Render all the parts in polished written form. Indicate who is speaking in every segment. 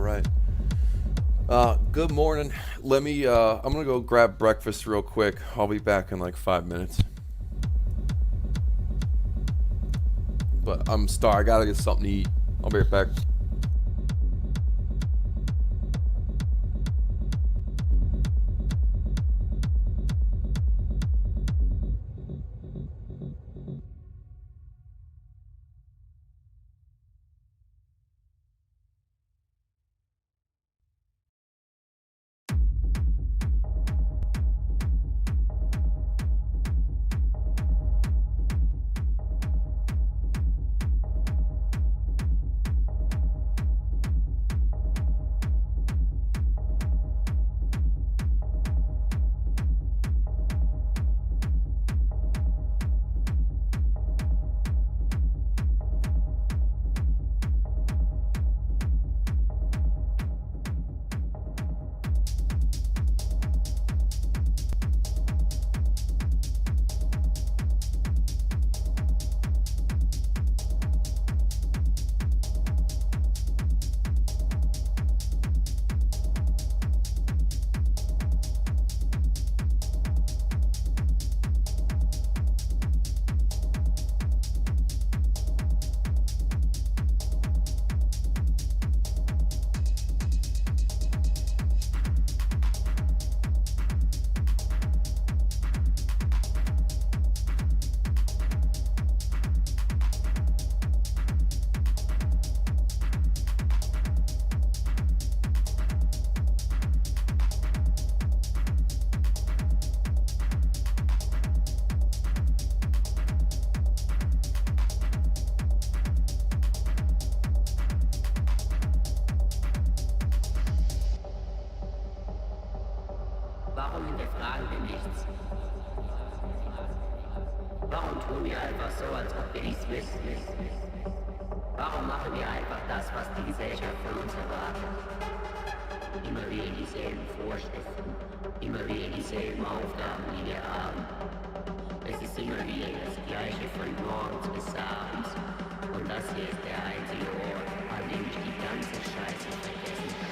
Speaker 1: right. Good morning. Let me, I'm gonna go grab breakfast real quick. I'll be back in like 5 minutes. But I'm starved. I gotta get something to eat. I'll be right back.
Speaker 2: Warum hinterfragen wir nichts? Warum tun wir einfach so, als ob wir nichts wissen? Warum machen wir einfach das, was die Gesellschaft von uns erwartet? Immer wieder dieselben Vorschriften, immer wieder dieselben Aufgaben, die wir haben. Es ist immer wieder das Gleiche von morgens bis abends. Und das hier ist der einzige Ort, an dem ich die ganze Scheiße vergessen kann.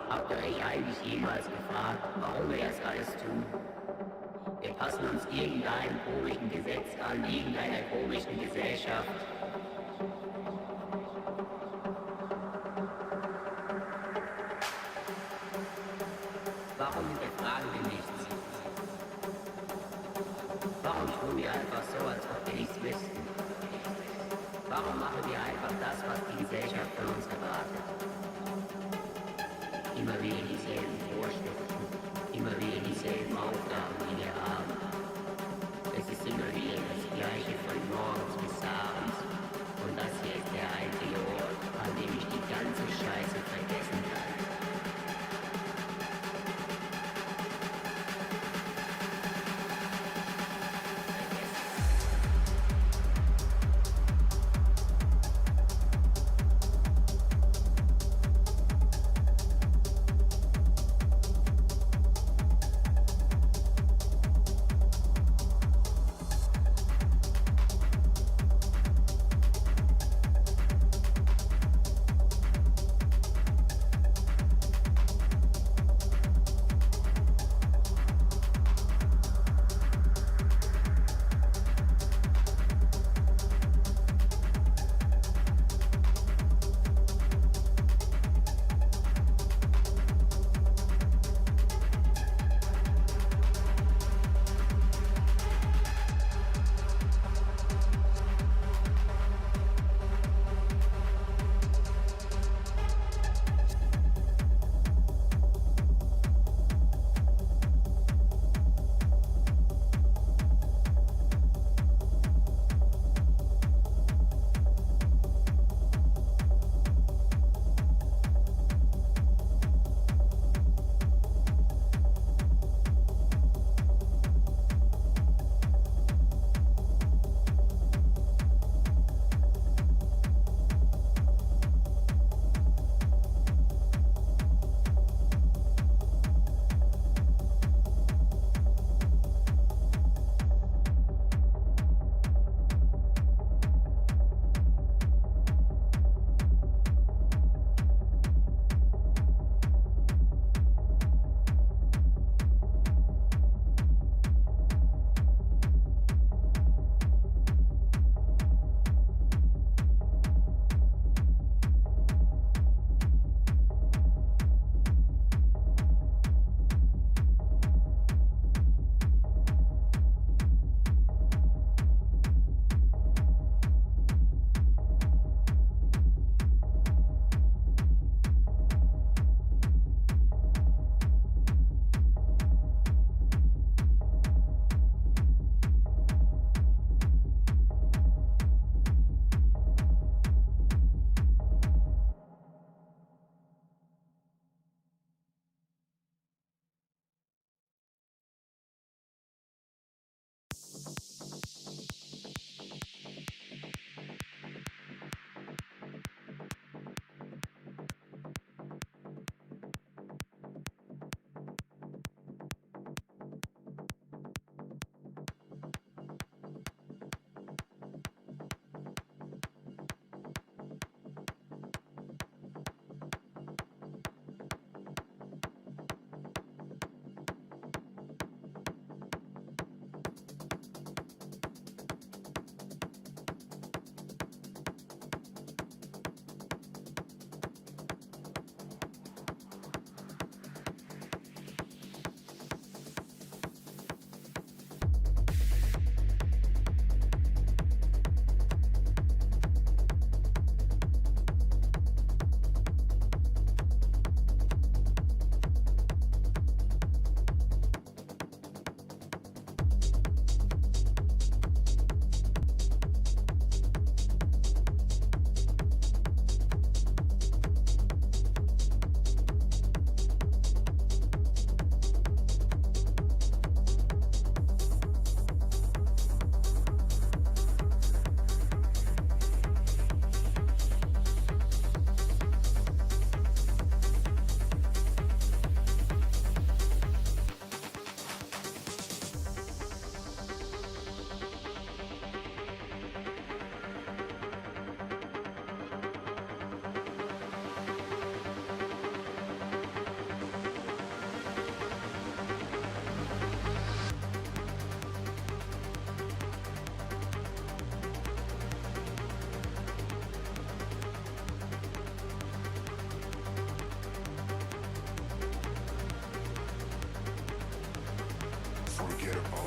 Speaker 2: Habt ihr euch eigentlich jemals gefragt, warum wir das alles tun? Wir passen uns irgendeinem komischen Gesetz an, irgendeiner komischen Gesellschaft. Warum hinterfragen wir nichts? Warum tun wir einfach so, als ob wir nichts wissen? Warum machen wir einfach das, was die Gesellschaft von uns erwartet? Immer wieder dieselben Vorschriften, immer wieder dieselben Aufgaben, die wir haben. Es ist immer wieder das Gleiche von morgens bis abends. Und das hier ist der einzige Ort, an dem ich die ganze Scheiße vergessen kann.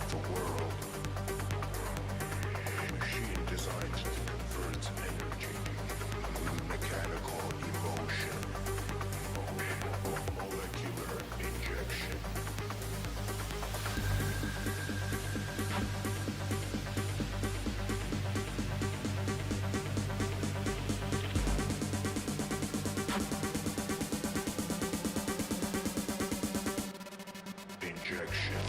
Speaker 3: the world. A machine designed to convert energy with mechanical emotion, molecular injection. Injection.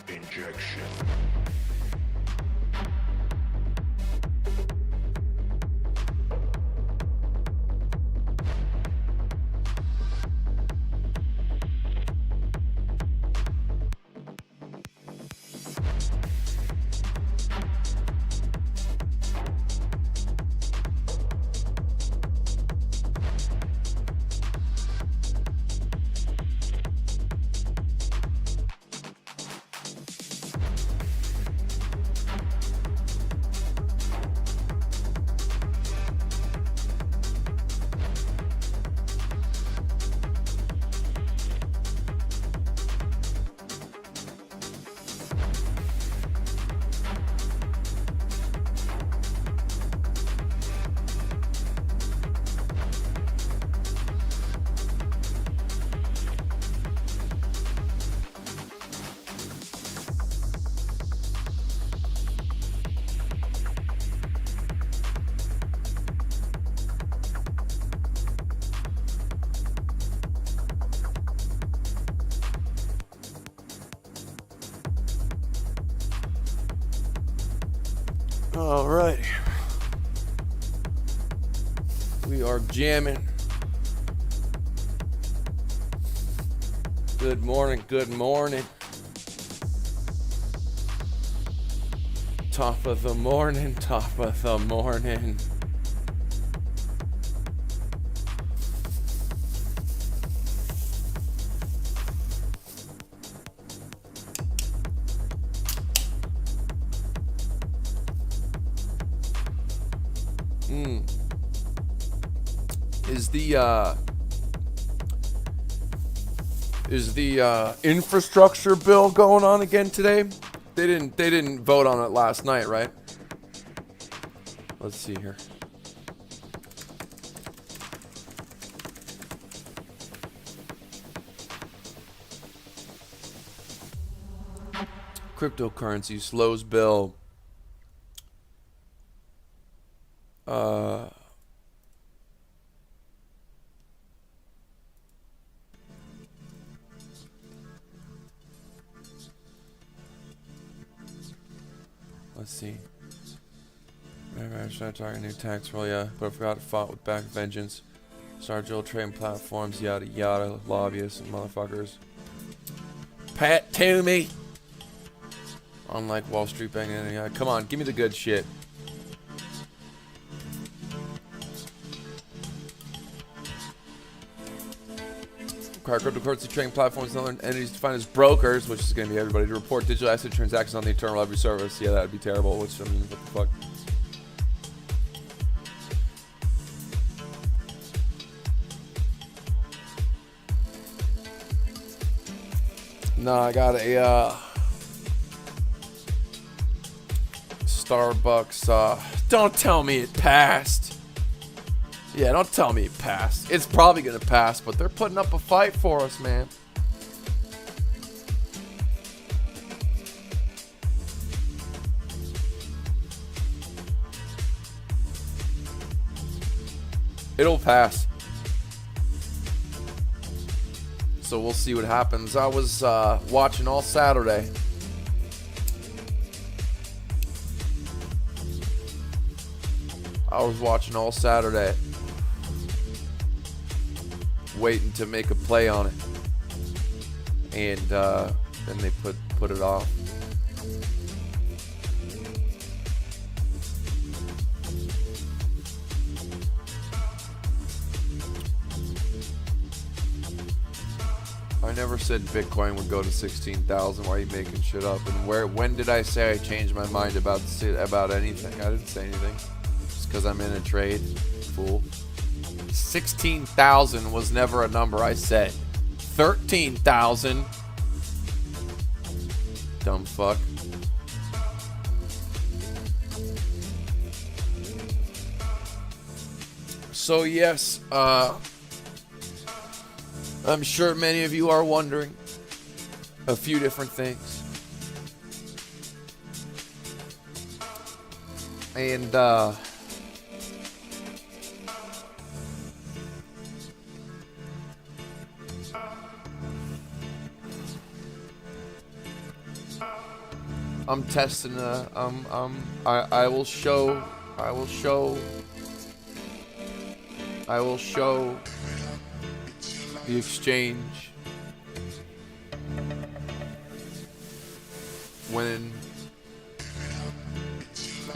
Speaker 3: Injection.
Speaker 1: All right. We are jamming. Good morning. Good morning. Top of the morning. Top of the morning. Is the infrastructure bill going on again today? They didn't vote on it last night, right? Let's see here. Cryptocurrency slows bill. Let's see. I started talking new tax roll, yeah. But I forgot to fought with back vengeance. Started drill trading platforms, yada yada, lobbyists and motherfuckers. Pat Toomey! Unlike Wall Street Bank, yeah. Come on, give me the good shit. Cryptocurrency trading platforms and other entities defined as brokers, which is going to be everybody, to report digital asset transactions on the internal ledger service. Yeah, that would be terrible. Which, I mean, what the fuck? No, I got a Starbucks. Don't tell me it passed. Yeah, don't tell me it passed. It's probably gonna pass, but they're putting up a fight for us, man. It'll pass. So we'll see what happens. I was watching all Saturday. Waiting to make a play on it. And then they put it off. I never said Bitcoin would go to 16,000. Why are you making shit up? And when did I say I changed my mind about anything? I didn't say anything. Just because I'm in a trade, fool. 16,000 was never a number I said. 13,000. Dumb fuck. So yes, I'm sure many of you are wondering a few different things. And I'm testing I will show the exchange when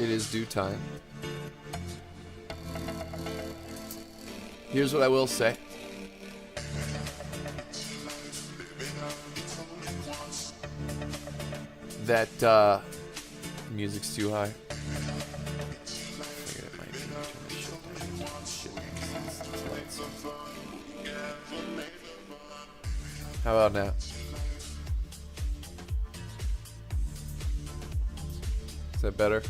Speaker 1: it is due time. Here's what I will say. That music's too high. How about now? Is that better?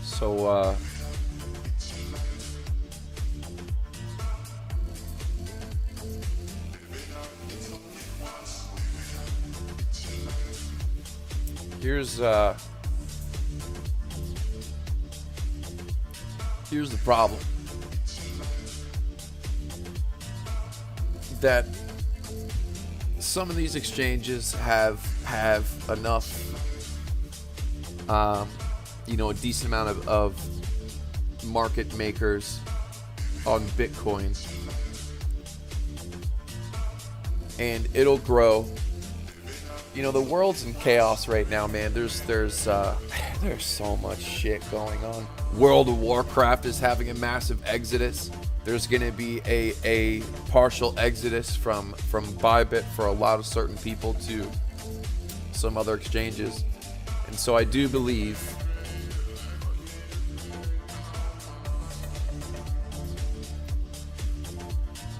Speaker 1: So, here's the problem. That some of these exchanges have enough, a decent amount of market makers on Bitcoin, and it'll grow. The world's in chaos right now, man. There's so much shit going on. World of Warcraft is having a massive exodus. There's going to be a partial exodus from Bybit for a lot of certain people to some other exchanges. And so I do believe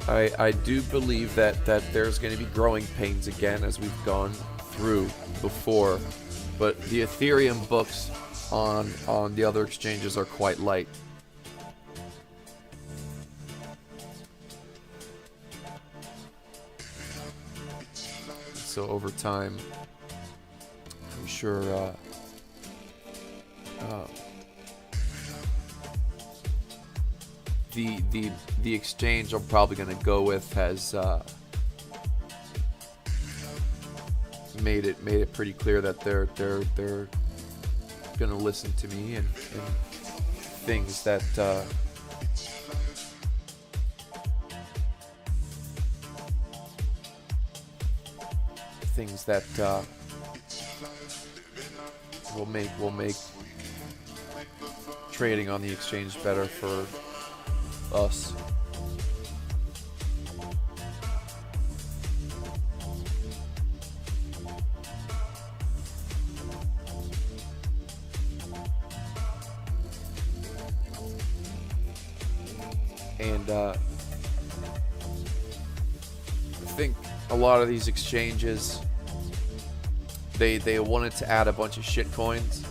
Speaker 1: I do believe that there's going to be growing pains again, as we've gone through before, but the Ethereum books on the other exchanges are quite light. So over time, I'm sure the exchange I'm probably gonna go with has made it pretty clear that they're gonna listen to me and things that will make trading on the exchange better for us. And I think a lot of these exchanges, they wanted to add a bunch of shit coins,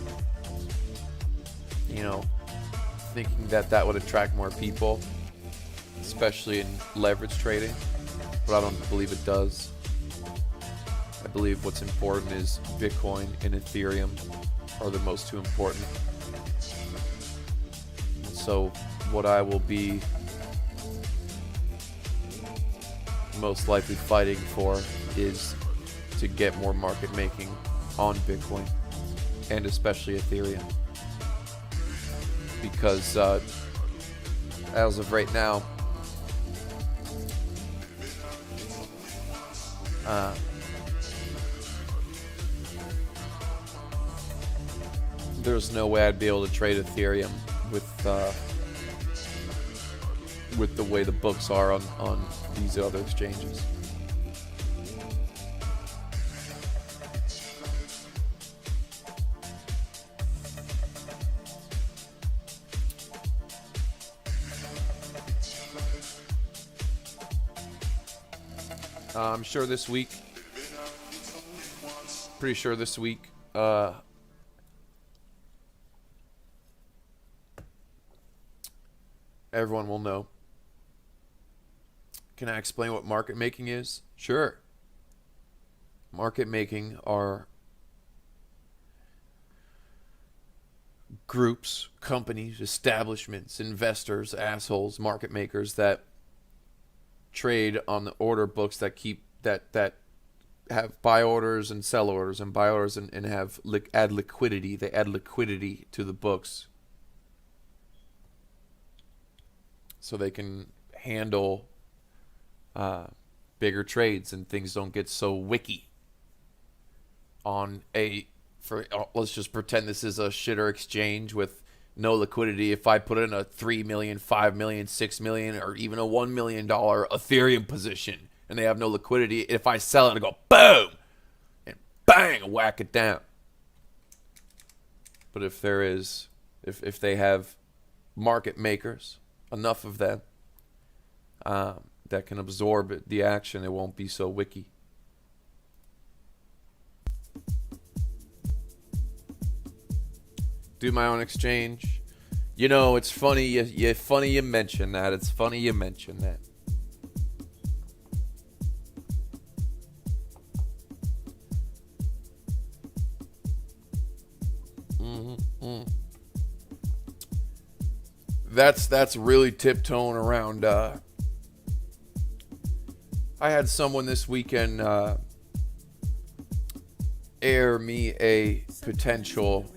Speaker 1: you know, thinking that would attract more people, especially in leverage trading, but I don't believe it does. I believe what's important is Bitcoin and Ethereum are the most two important. And so what I will be most likely fighting for is to get more market making on Bitcoin and especially Ethereum, because as of right now, there's no way I'd be able to trade Ethereum with the way the books are on these other exchanges. I'm sure this week, pretty sure this week, everyone will know. Can I explain what market making is? Sure. Market making are groups, companies, establishments, investors, assholes, market makers that trade on the order books that keep that have buy orders and sell orders and buy orders and have add liquidity. They add liquidity to the books so they can handle bigger trades and things don't get so wicky on let's just pretend this is a shitter exchange with no liquidity. If I put in a 3 million, 5 million, 6 million, or even a $1 million Ethereum position and they have no liquidity, if I sell it, I go boom and bang, whack it down. But if they have market makers, enough of them, that can absorb the action, it won't be so wicky. Do my own exchange. You know, it's funny you mention that. It's funny you mention that. That's really tiptoeing around. I had someone this weekend air me a potential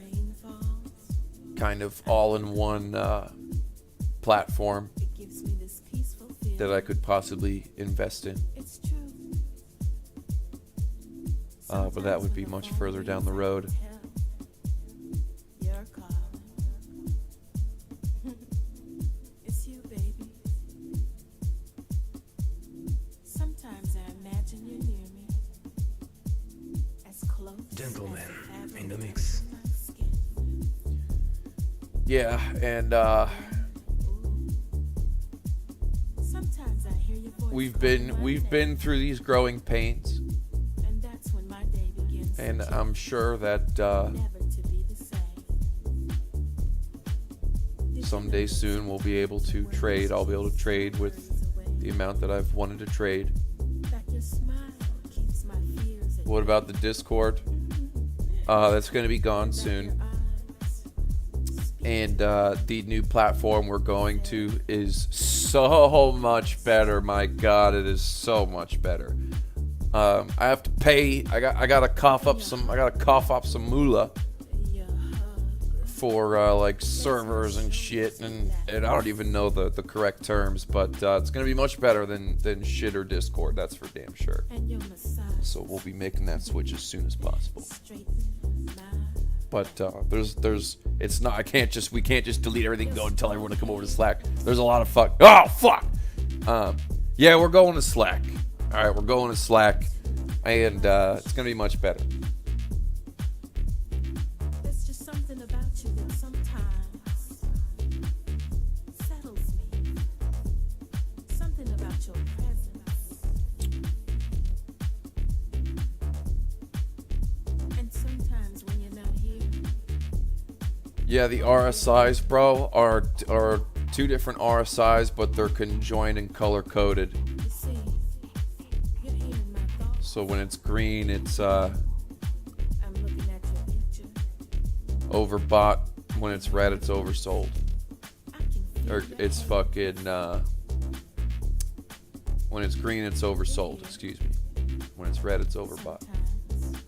Speaker 1: kind of all-in-one platform that I could possibly invest in. But that would be much further down the road.
Speaker 4: Gentlemen in the mix.
Speaker 1: Yeah, and we've been through these growing pains, and I'm sure that someday soon we'll be able to trade. I'll be able to trade with the amount that I've wanted to trade. What about the Discord? That's going to be gone soon. And the new platform we're going to is so much better. My God, it is so much better. I have to pay. I gotta cough up some moolah for like servers and shit, and I don't even know the correct terms, but it's gonna be much better than shit or Discord. That's for damn sure. So we'll be making that switch as soon as possible. But it's not. We can't just delete everything and go and tell everyone to come over to Slack. There's a lot of fuck. Oh fuck. Yeah, we're going to Slack. All right, we're going to Slack, and it's gonna be much better.
Speaker 5: There's just something about you that sometimes settles me. Something about your presence. And sometimes when you're not here.
Speaker 1: Yeah, the RSIs, bro, are two different RSIs, but they're conjoined and color coded.
Speaker 5: You see, you're here in my thoughts.
Speaker 1: So when it's green, it's
Speaker 5: I'm looking at your picture.
Speaker 1: overbought. When it's red, it's oversold.
Speaker 5: I can feel
Speaker 1: Or
Speaker 5: that.
Speaker 1: it's fucking when it's green, it's oversold. Excuse me. When it's red, it's overbought.
Speaker 5: Sometimes.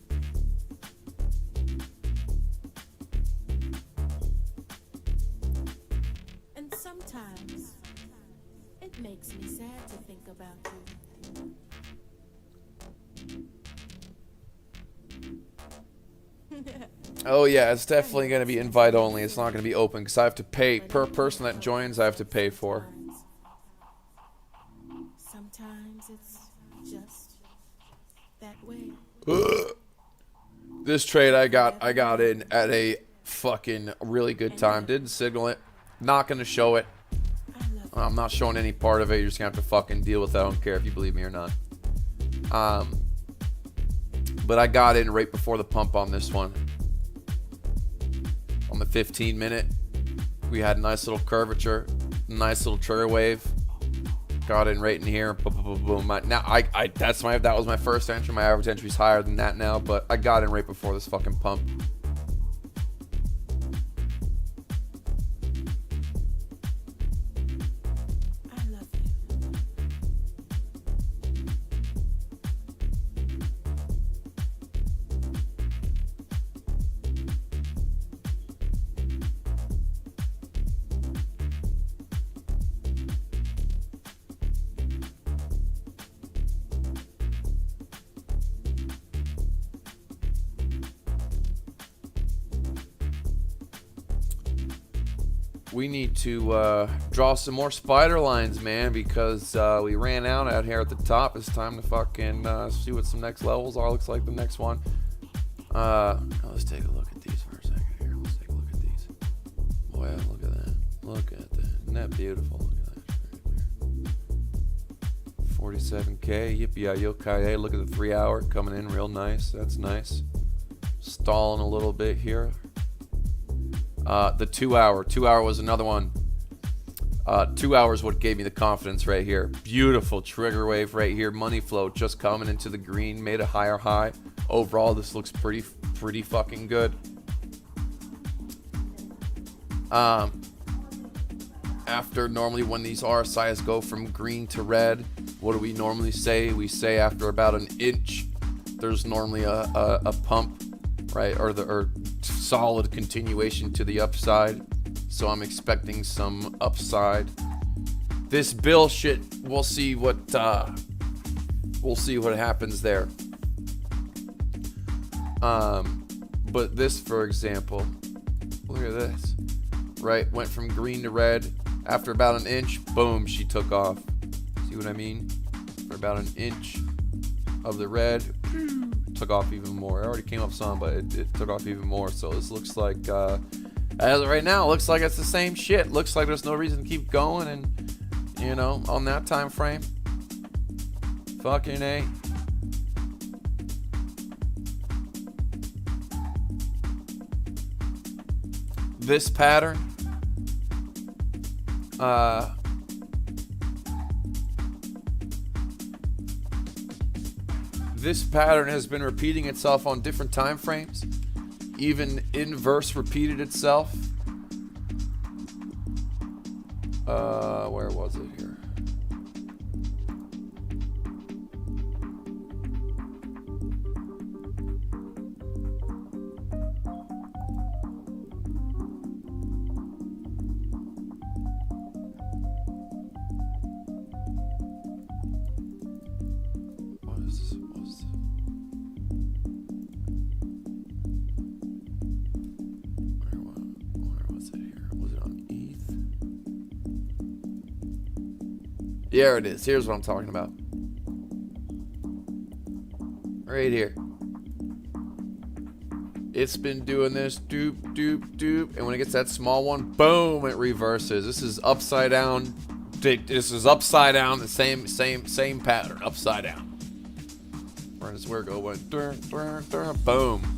Speaker 5: And sometimes it makes me sad to think about you.
Speaker 1: Oh yeah, it's definitely gonna be invite only. It's not gonna be open because I have to pay per person that joins. I have to pay for.
Speaker 5: Sometimes it's just that way.
Speaker 1: This trade I got in at a fucking really good time. Didn't signal it. Not gonna show it.
Speaker 5: I love
Speaker 1: I'm not showing any part of it. You're just gonna have to fucking deal with it. I don't care if you believe me or not. But I got in right before the pump on this one. On the 15-minute, we had a nice little curvature, nice little trigger wave. Got in right in here. Boom, boom, boom, boom. Now that was my first entry. My average entry is higher than that now, but I got in right before this fucking pump.
Speaker 5: I love you.
Speaker 1: We need to draw some more spider lines, man, because we ran out here at the top. It's time to fucking see what some next levels are. Looks like the next one. Let's take a look at these for a second here. Let's take a look at these. Boy, look at that. Look at that. Isn't that beautiful? Look at that. 47K. Yippee-yi-yo-ki-yay. Look at the 3 hour coming in real nice. That's nice. Stalling a little bit here. The 2 hour. 2 hour was another one. 2 hours what gave me the confidence right here. Beautiful trigger wave right here. Money flow just coming into the green. Made a higher high. Overall, this looks pretty fucking good. After normally when these RSIs go from green to red, what do we normally say? We say after about an inch, there's normally a pump, right? Or solid continuation to the upside. So I'm expecting some upside. This bill shit, we'll see what happens there. But this, for example, look at this. Right, went from green to red. After about an inch, boom, she took off. See what I mean? For about an inch of the red, took off even more. It already came up some, but it took off even more. So this looks like, as of right now, it looks like it's the same shit. Looks like there's no reason to keep going, and you know, on that time frame, fucking A. This pattern, this pattern has been repeating itself on different time frames. Even inverse repeated itself. Where was it here? There it is. Here's what I'm talking about. Right here. It's been doing this, doop, doop, doop. And when it gets that small one, boom, it reverses. This is upside down. This is upside down, the same pattern, upside down. Where it go went, boom.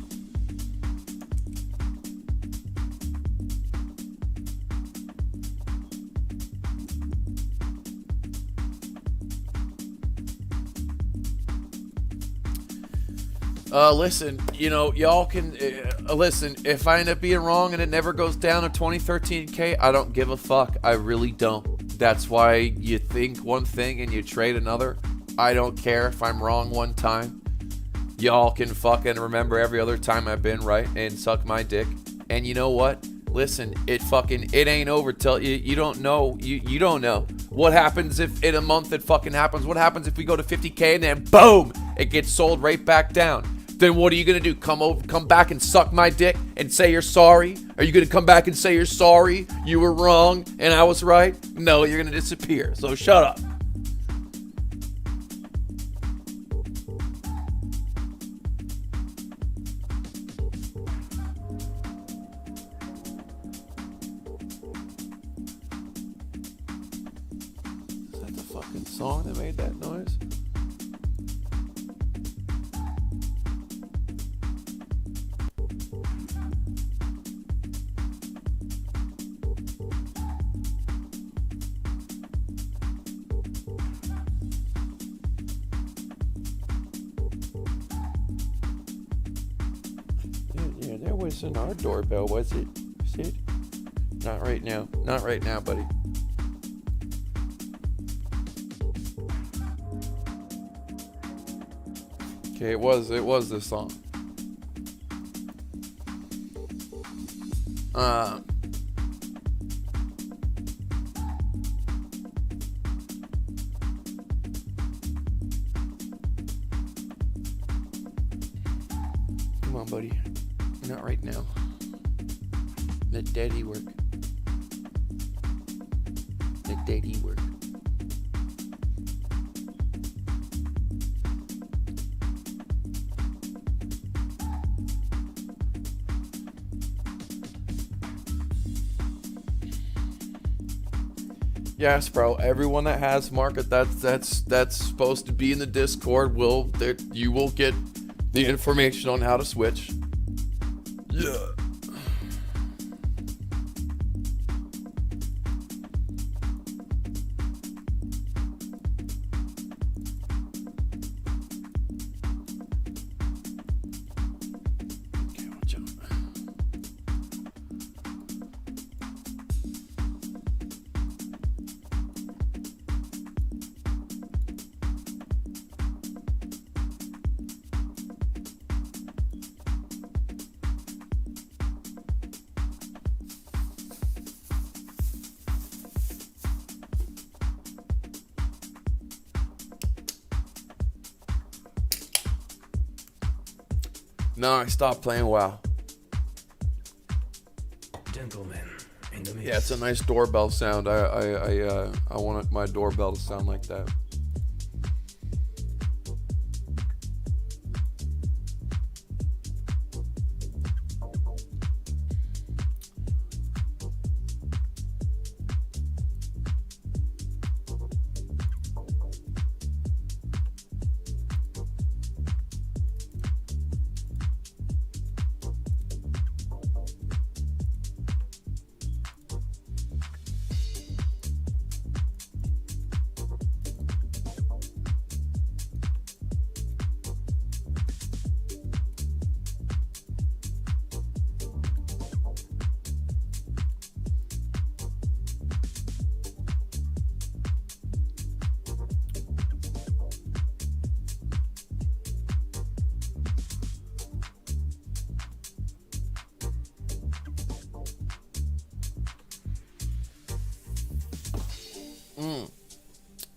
Speaker 1: Listen, you know, y'all can listen. If I end up being wrong and it never goes down to 2013K, I don't give a fuck. I really don't. That's why you think one thing and you trade another. I don't care if I'm wrong one time. Y'all can fucking remember every other time I've been right and suck my dick. And you know what? Listen, it ain't over till you don't know. You don't know. What happens if in a month it fucking happens? What happens if we go to 50K and then boom, it gets sold right back down? Then what are you gonna do? Come back and suck my dick and say you're sorry? Are you gonna come back and say you're sorry? You were wrong and I was right? No, you're gonna disappear. So shut up. Is that the fucking song that made that noise? Yeah, that wasn't our doorbell, was it? Sid? Not right now. Not right now, buddy. Okay, it was this song. Come on, buddy. Not right now. Let daddy work. Let daddy work. Yes, bro. Everyone that has market that's supposed to be in the Discord you will get the information on how to switch. Yeah. Okay, watch out. No, I stopped playing WoW.
Speaker 4: Gentlemen, in the mix.
Speaker 1: Yeah, it's a nice doorbell sound. I want my doorbell to sound like that.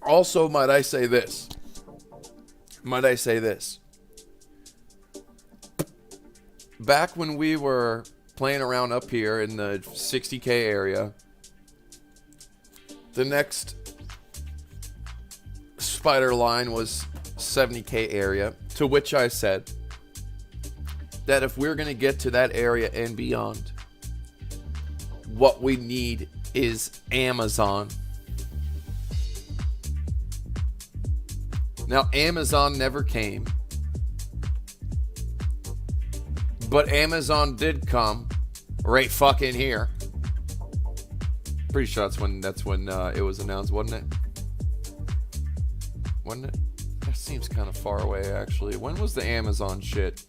Speaker 1: Also, might I say this? Back when we were playing around up here in the 60K area, the next spider line was 70K area, to which I said that if we're going to get to that area and beyond, what we need is Amazon. Now, Amazon never came, but Amazon did come right fucking here. Pretty sure that's when it was announced, wasn't it? Wasn't it? That seems kind of far away, actually. When was the Amazon shit?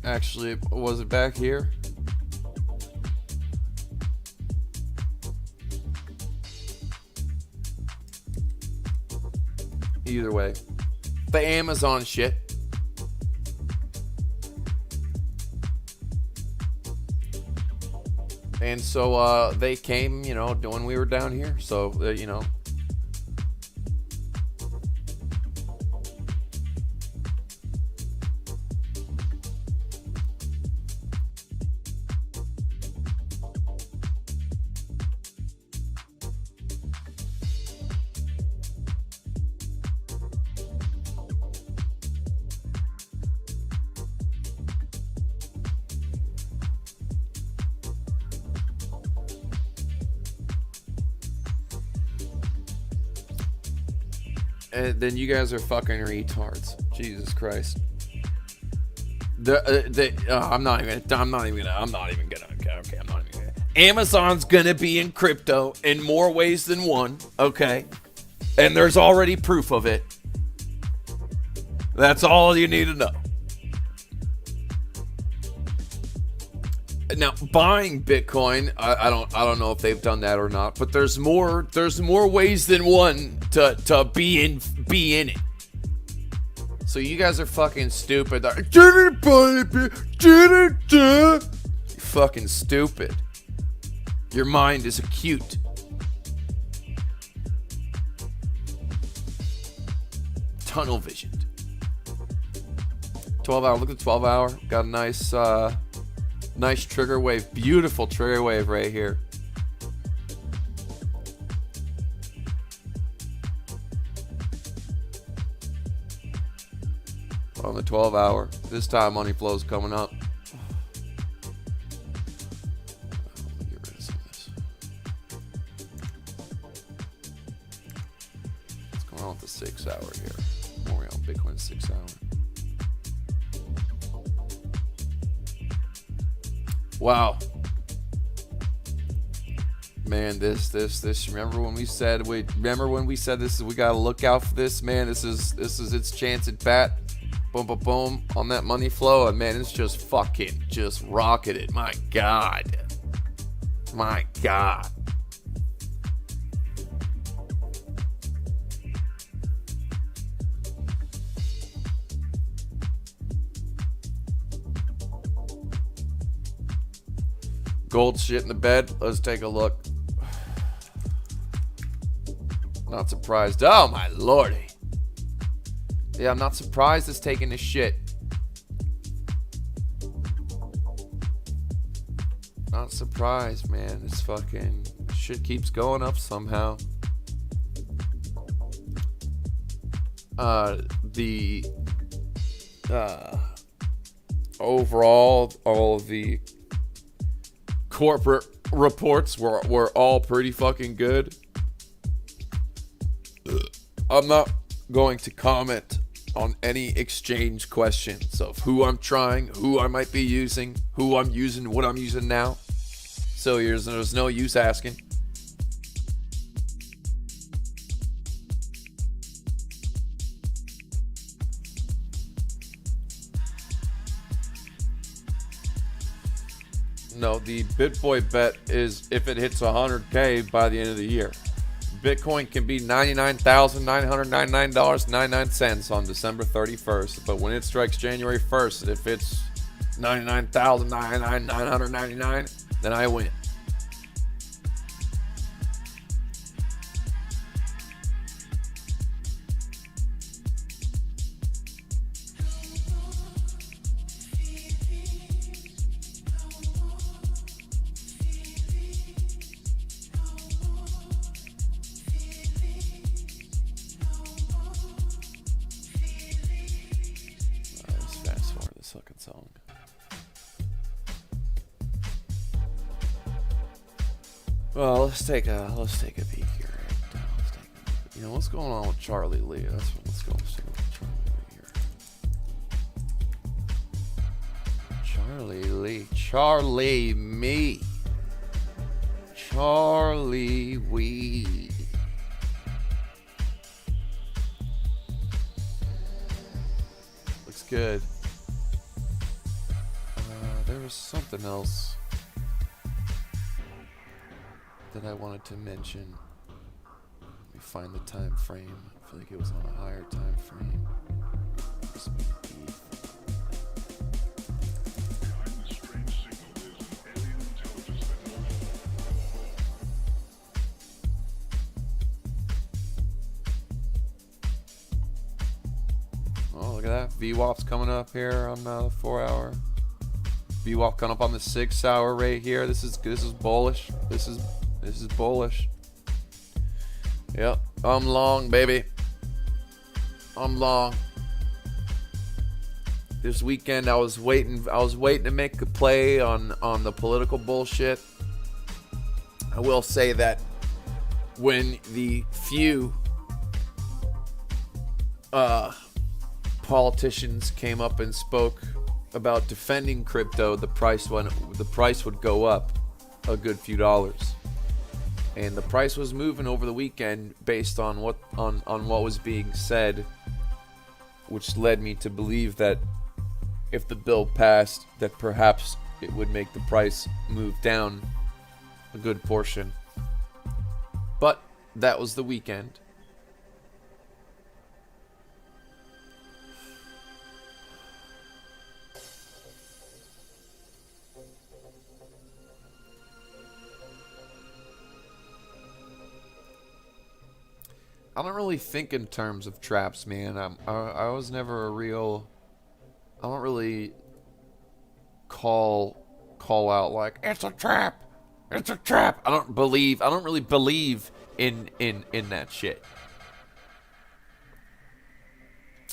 Speaker 1: Actually, was it back here? Either way, the Amazon shit. And so they came, when we were down here. So, and then you guys are fucking retards. Jesus Christ. I'm not even gonna. Amazon's gonna be in crypto in more ways than one, okay? And there's already proof of it. That's all you need to know. Now, buying Bitcoin, I don't know if they've done that or not, but there's more ways than one to be in it. So you guys are fucking stupid. You fucking stupid. Your mind is acute. Tunnel visioned. 12 hour. Look at the 12 hour. Got a nice trigger wave. Beautiful trigger wave right here. On the 12 hour. This time money flow is coming up. Get rid of some of this. What's going on with the 6 hour here? More on Bitcoin 6 hour. Wow. Man, this remember when we said this, we gotta look out for this, man. This is its chance at bat. Boom boom boom on that money flow, and man, it's just rocketed. My God. Gold shit in the bed. Let's take a look. Not surprised. Oh my lordy. Yeah, I'm not surprised it's taking a shit. Not surprised, man. This fucking shit keeps going up somehow. Overall, all of the corporate reports were all pretty fucking good. I'm not going to comment on any exchange questions of who I'm trying, who I might be using, who I'm using, what I'm using now. So there's no use asking. No, the BitBoy bet is if it hits 100K by the end of the year. Bitcoin can be $99,999.99 on December 31st, but when it strikes January 1st, if it's $99,999, then I win. Well, let's take a peek here. You know what's going on with Charlie Lee? Let's take a look at Charlie Lee. Charlie me. Charlie Wee. Looks good. There was something else that I wanted to mention. Let me find the time frame. I feel like it was on a higher time frame. Oh, look at that. VWAP's coming up here on the 4 hour. VWAP coming up on the 6 hour right here. This is bullish. This is bullish. Yep, I'm long, baby. I'm long. This weekend I was waiting to make a play on the political bullshit. I will say that when the few politicians came up and spoke about defending crypto, the price would go up a good few dollars. And the price was moving over the weekend based on what was being said, which led me to believe that if the bill passed, that perhaps it would make the price move down a good portion. But that was the weekend. I don't really think in terms of traps, man. I was never a real. I don't really call out like it's a trap. It's a trap. I don't really believe in that shit.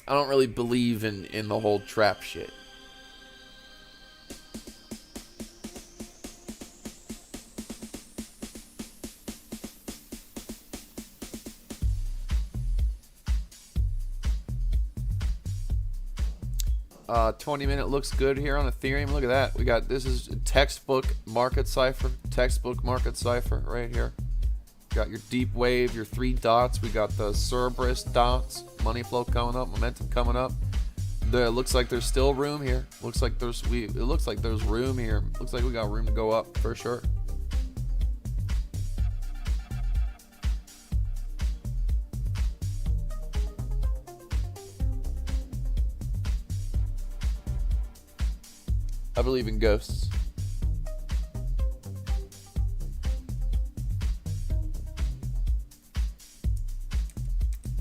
Speaker 1: I don't really believe in the whole trap shit. 20-minute looks good here on Ethereum. Look at that. We got, this is textbook market cipher. Textbook market cipher right here. Got your deep wave, your 3 dots. We got the Cerberus dots. Money flow coming up, momentum coming up. There looks like there's still room here. Looks like there's room here. Looks like we got room to go up for sure. I believe in ghosts.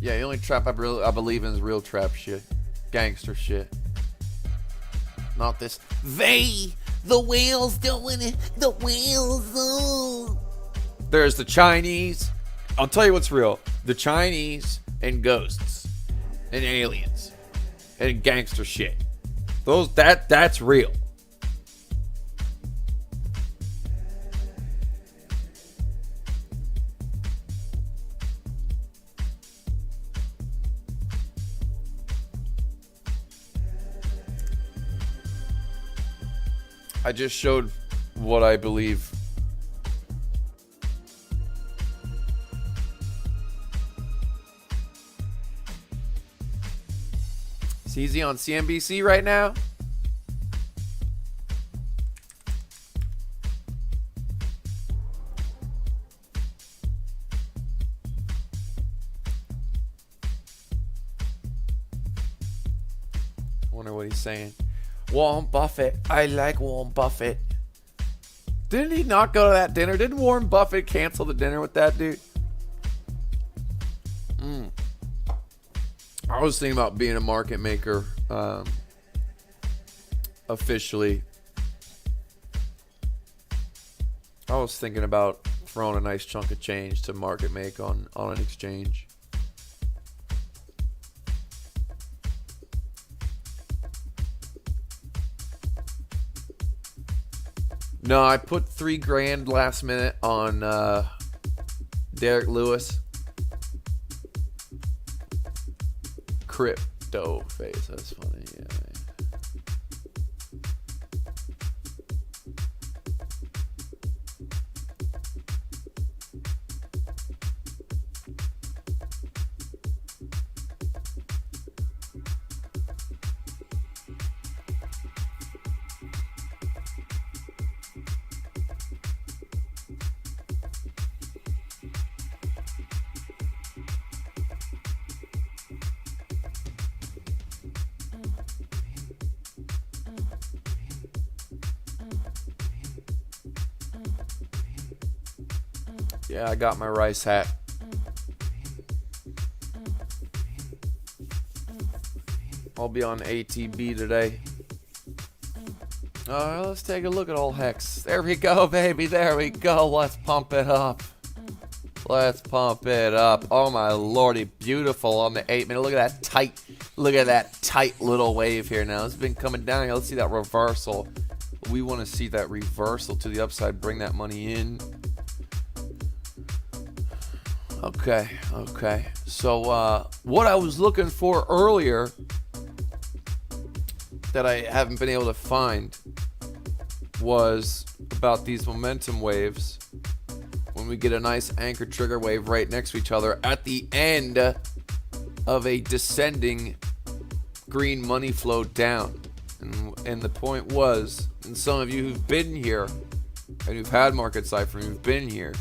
Speaker 1: Yeah, the only trap I believe in is real trap shit. Gangster shit. Not this. The whales doing it. The whales. Oh. There's the Chinese. I'll tell you what's real. The Chinese and ghosts. And aliens. And gangster shit. That's real. I just showed what I believe. Is Easy on CNBC right now? Wonder what he's saying. Warren Buffett. I like Warren Buffett. Didn't he not go to that dinner? Didn't Warren Buffett cancel the dinner with that dude? I was thinking about being a market maker officially. I was thinking about throwing a nice chunk of change to market make on an exchange. No, I put $3,000 last minute on Derek Lewis. Crypto face. That's funny. Yeah. Yeah, I got my rice hat. I'll be on ATB today. Let's take a look at old Hex. There we go, baby. There we go. Let's pump it up. Let's pump it up. Oh my lordy, beautiful on the 8 minute. Look at that tight. Look at that tight little wave here now. It's been coming down here. Let's see that reversal. We want to see that reversal to the upside. Bring that money in. Okay. So what I was looking for earlier that I haven't been able to find was about these momentum waves when we get a nice anchor trigger wave right next to each other at the end of a descending green money flow down. And the point was, and some of you who've been here and who've had market cipher, who've been here,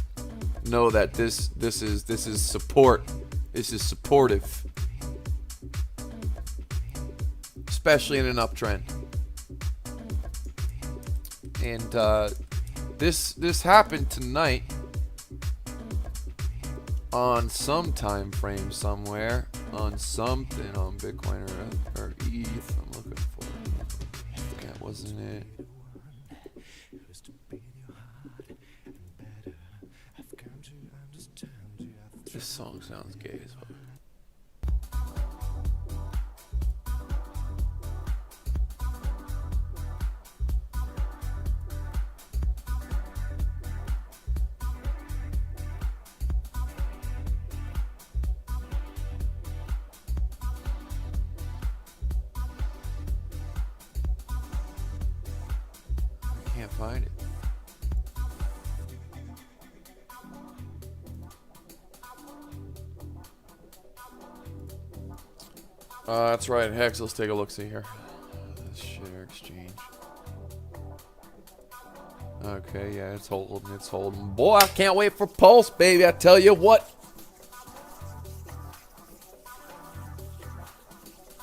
Speaker 1: know that this is support. This is supportive, especially in an uptrend. And this happened tonight on some time frame somewhere, on something on Bitcoin or ETH. I'm looking for it. That wasn't it. This song sounds gay as fuck. I can't find it. That's right, Hex. Let's take a look. See here. This share exchange. Okay, yeah, it's holding. It's holding. Boy, I can't wait for Pulse, baby. I tell you what.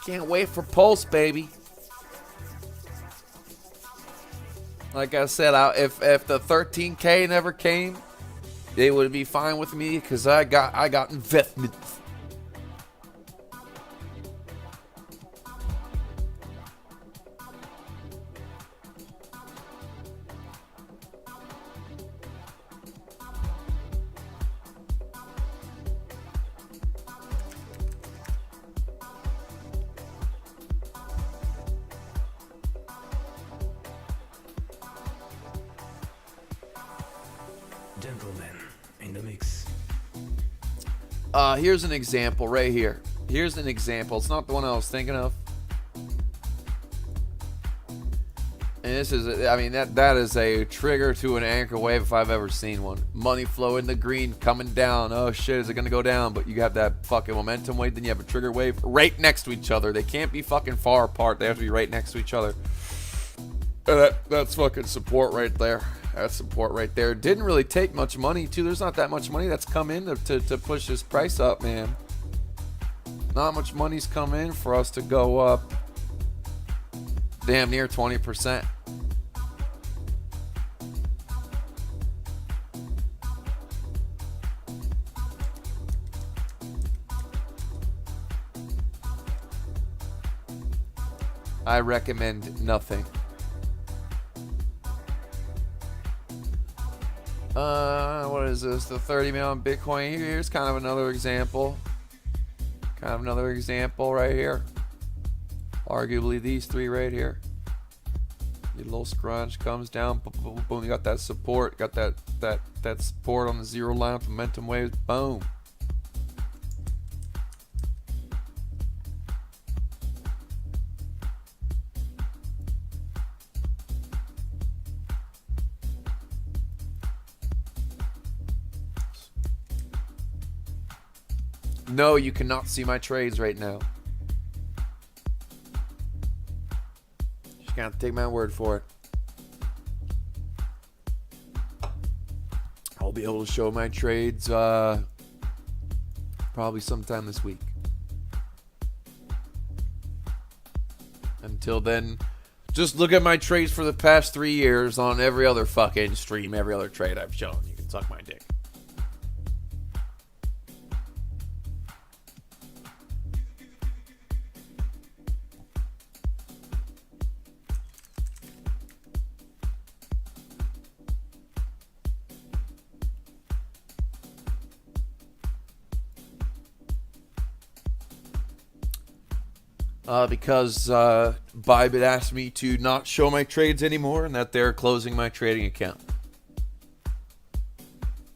Speaker 1: Can't wait for Pulse, baby. Like I said, if the 13K never came, they would be fine with me because I got investments.
Speaker 4: Gentlemen, in the mix.
Speaker 1: Here's an example right here. Here's an example. It's not the one I was thinking of. And this is, I mean, that is a trigger to an anchor wave if I've ever seen one. Money flow in the green, coming down. Oh shit, is it gonna go down? But you have that fucking momentum wave, then you have a trigger wave right next to each other. They can't be fucking far apart. They have to be right next to each other. That's fucking support right there. That's support right there. Didn't really take much money too. There's not that much money that's come in to push this price up, man. Not much money's come in for us to go up damn near 20%. I recommend nothing. What is this? The 30 million Bitcoin. Here's kind of another example. Right here. Arguably these three right here. Need a little scrunch, comes down, boom, boom, boom, boom. You got that support, got that support on the 0 line with momentum waves, boom. No, you cannot see my trades right now. Just gotta take my word for it. I'll be able to show my trades probably sometime this week. Until then, just look at my trades for the past 3 years on every other fucking stream, every other trade I've shown. You can suck my dick. Because Bybit asked me to not show my trades anymore and that they're closing my trading account.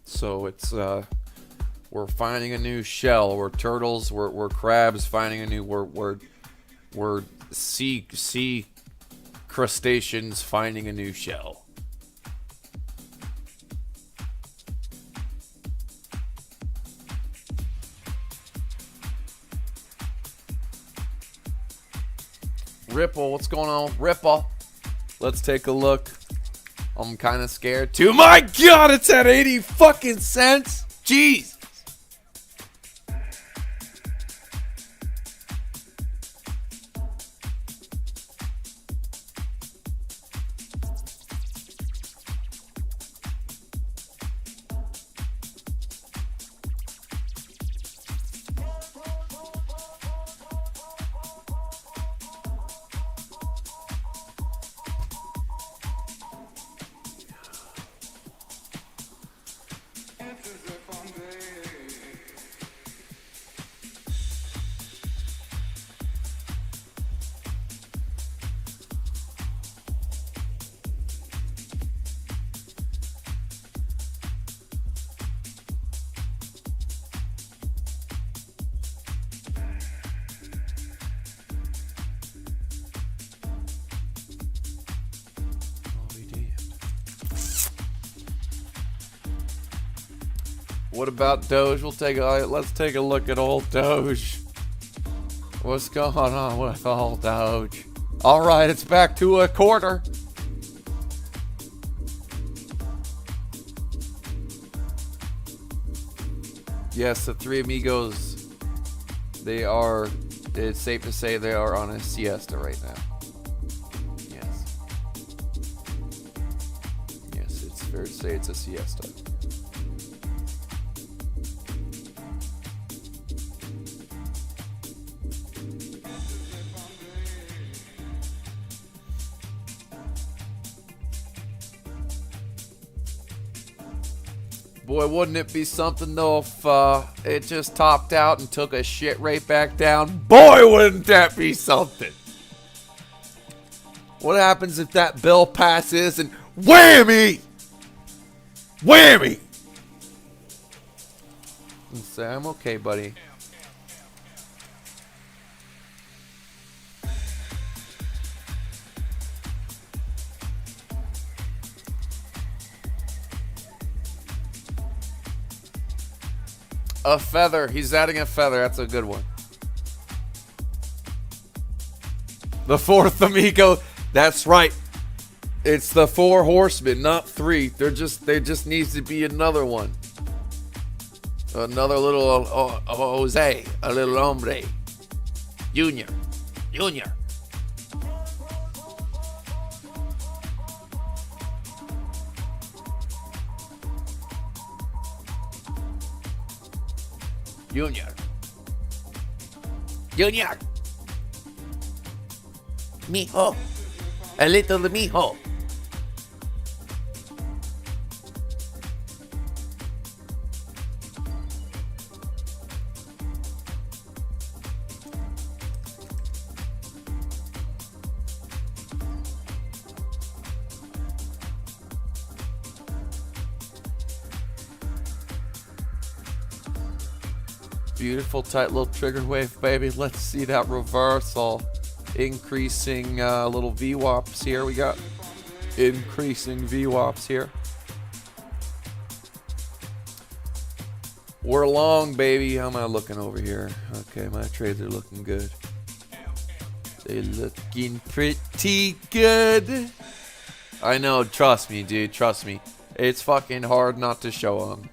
Speaker 1: So it's we're finding a new shell. We're turtles. We're crabs finding a new. We're sea crustaceans finding a new shell. Ripple, what's going on? Ripple. Let's take a look. I'm kind of scared too. My God, it's at 80 fucking cents. Jeez. What about Doge? Let's take a look at old Doge. What's going on with old Doge? All right, it's back to a quarter. Yes, the three amigos, it's safe to say they are on a siesta right now. Yes. Yes, it's fair to say it's a siesta. Boy, wouldn't it be something though if it just topped out and took a shit right back down? Boy, wouldn't that be something? What happens if that bill passes and whammy? Whammy! And say, I'm okay, buddy. A feather. He's adding a feather. That's a good one. The fourth amigo. That's right. It's the 4 horsemen, not 3. There just needs to be another one. Another little Jose. A little hombre. Junior. Junior. Junior. Junior. Mijo. A little mijo. Beautiful, tight little trigger wave, baby. Let's see that reversal. Increasing little VWAPs here. We got increasing VWAPs here. We're long, baby. How am I looking over here? Okay, my trades are looking good. They're looking pretty good. I know, trust me, dude. Trust me. It's fucking hard not to show them.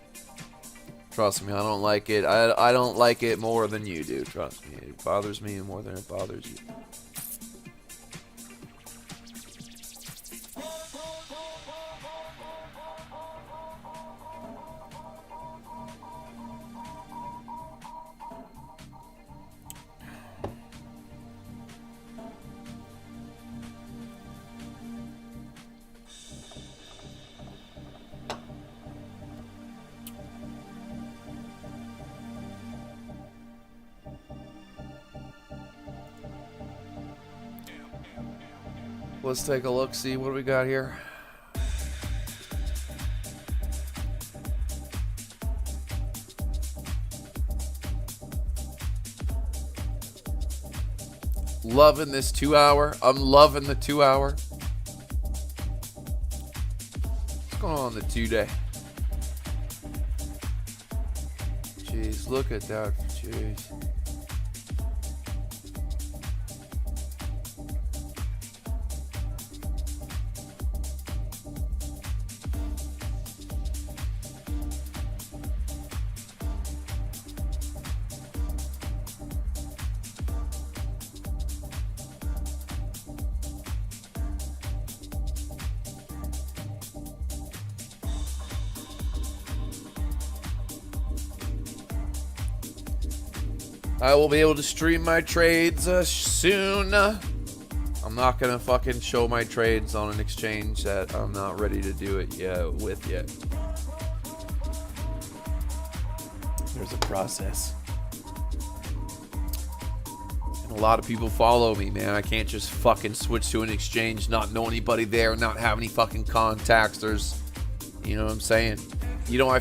Speaker 1: Trust me, I don't like it. I don't like it more than you do. Trust me. It bothers me more than it bothers you. Let's take a look, see what do we got here. Loving this 2 hour. I'm loving the 2 hour. What's going on the 2 day? Jeez, look at that. Jeez. I will be able to stream my trades soon. I'm not gonna fucking show my trades on an exchange that I'm not ready to do it yet. There's a process. And a lot of people follow me, man. I can't just fucking switch to an exchange, not know anybody there, not have any fucking contacts. There's, you know what I'm saying? You know, I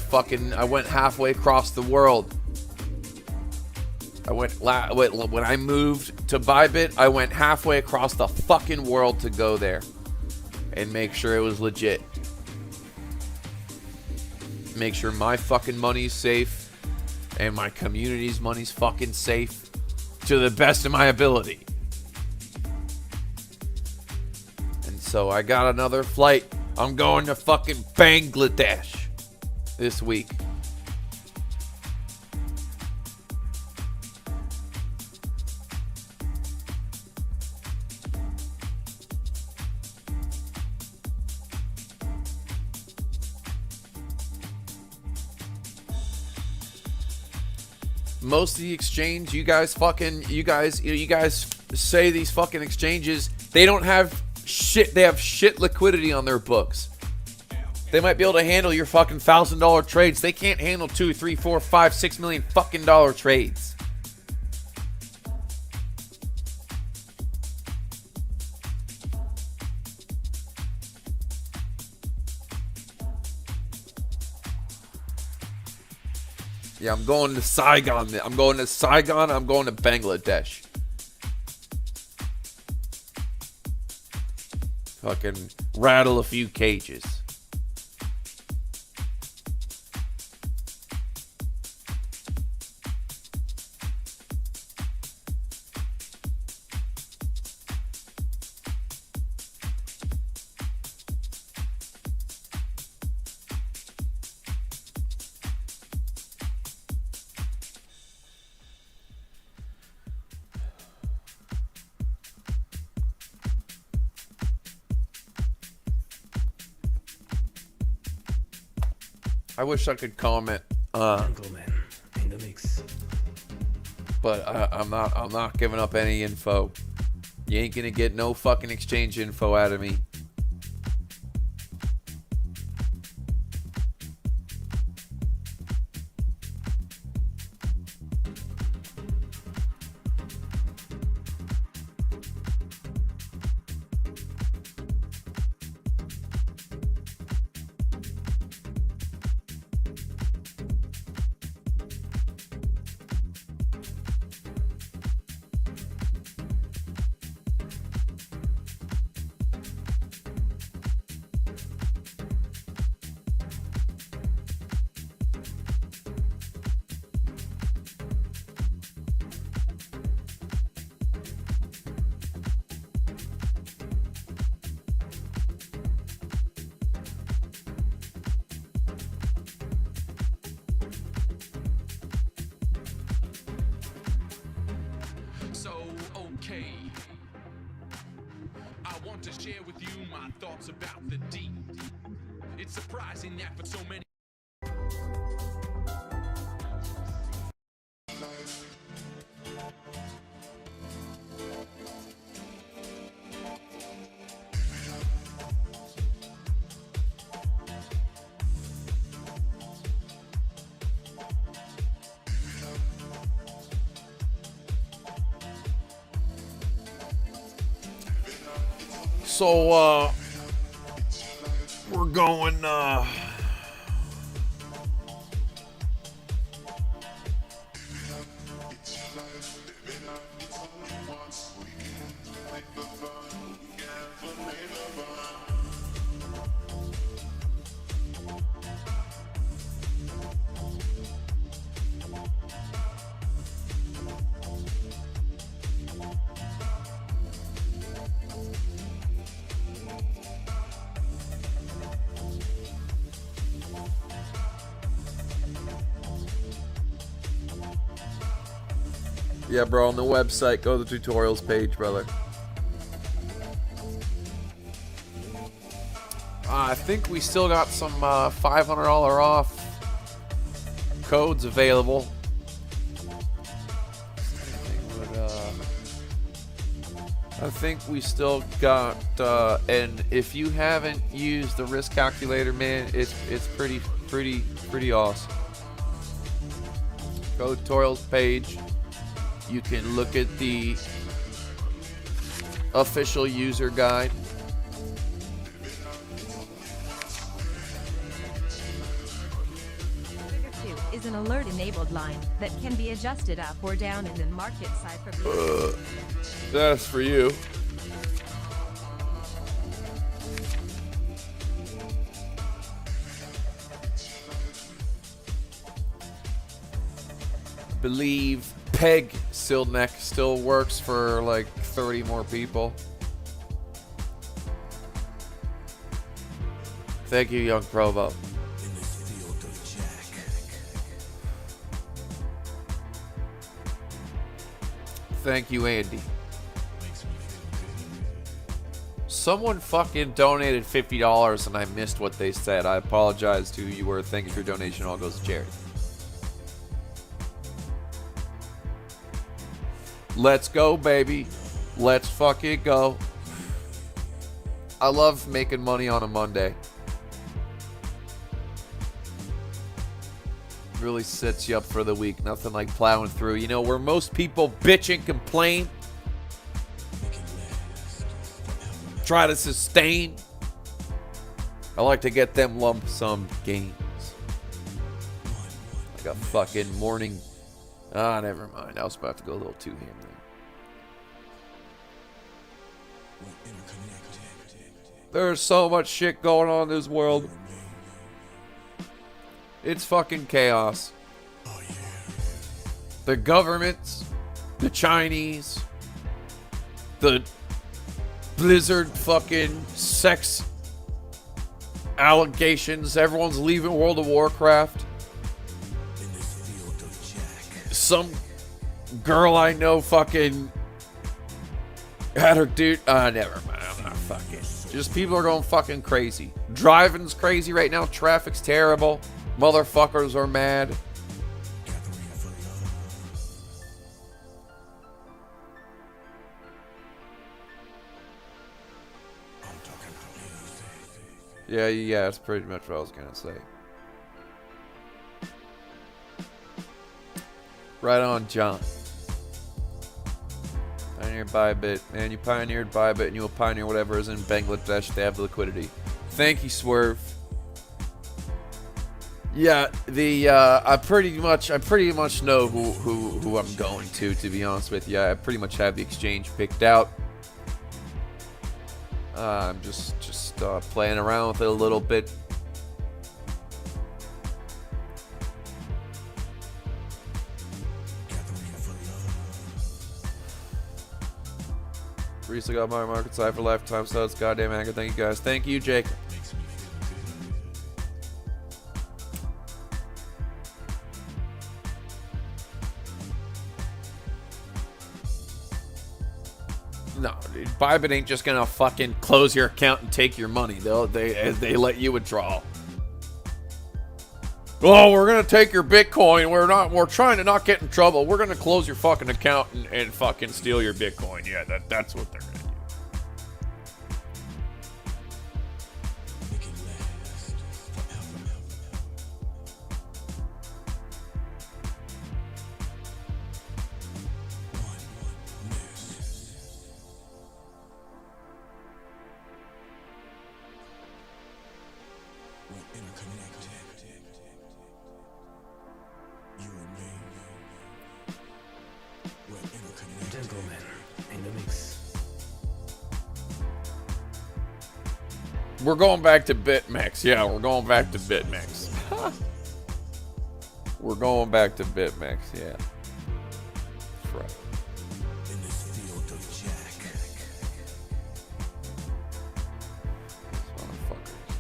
Speaker 1: went halfway across the world. When I moved to Bybit, I went halfway across the fucking world to go there and make sure it was legit. Make sure my fucking money's safe and my community's money's fucking safe to the best of my ability. And so I got another flight. I'm going to fucking Bangladesh this week. Most of the exchange, you guys say these fucking exchanges, they don't have shit. They have shit liquidity on their books. They might be able to handle your fucking $1,000 trades. They can't handle $2, $3, $4, $5, $6 million fucking dollar trades. Yeah, I'm going to Saigon. I'm going to Bangladesh. Fucking rattle a few cages. I wish I could comment,
Speaker 4: Gentleman in the mix.
Speaker 1: but I'm not giving up any info. You ain't gonna get no fucking exchange info out of me.
Speaker 6: Okay. I want to share with you my thoughts about the deed. It's surprising that for so many.
Speaker 1: So, we're going, yeah, bro, on the website, go to the tutorials page, brother. I think we still got some $500 off codes available. I think we still got, and if you haven't used the risk calculator, man, it's pretty awesome. Go to tutorials page. You can look at the official user guide.
Speaker 7: Trigger 2 is an alert-enabled line that can be adjusted up or down in the market side for
Speaker 1: That's for you. Believe Peg Silneck still works for like 30 more people. Thank you, Young Provo.
Speaker 4: In this field of Jack.
Speaker 1: Thank you, Andy. Someone fucking donated $50 and I missed what they said. I apologize to who you were. Thank you for your donation. All goes to charity. Let's go, baby. Let's fucking go. I love making money on a Monday. Really sets you up for the week. Nothing like plowing through. You know, where most people bitch and complain, try to sustain, I like to get them lump sum gains. Like a fucking morning. Ah, never mind. I was about to go a little too ham there. There's so much shit going on in this world. It's fucking chaos. The governments, the Chinese, the Blizzard fucking sex allegations. Everyone's leaving World of Warcraft. Some girl I know fucking had her dude. Never mind. I'm not fucking. Just people are going fucking crazy. Driving's crazy right now. Traffic's terrible. Motherfuckers are mad. Yeah, that's pretty much what I was gonna say. Right on, John. Pioneer Bybit. Man, you pioneered Bybit and you will pioneer whatever is in Bangladesh. They have the liquidity. Thank you, Swerve. Yeah, I pretty much know who I'm going to be honest with you. I pretty much have the exchange picked out. I'm just playing around with it a little bit. Recently got my market side for lifetime, so it's goddamn anchor. Thank you guys. Thank you, Jake. No, dude, Bybit ain't just gonna fucking close your account and take your money. They let you withdraw. Oh, we're gonna take your Bitcoin. We're trying to not get in trouble. We're gonna close your fucking account and fucking steal your Bitcoin. Yeah, that's what they're gonna do.
Speaker 4: Make it last forever. One miss. We're interconnected. You and me. We're interconnected. Gentlemen, in the mix.
Speaker 1: We're going back to BitMEX. Yeah, we're going back to BitMEX. We're going back to BitMEX. Yeah. That's right.
Speaker 4: In this field of Jack.
Speaker 1: Motherfuckers.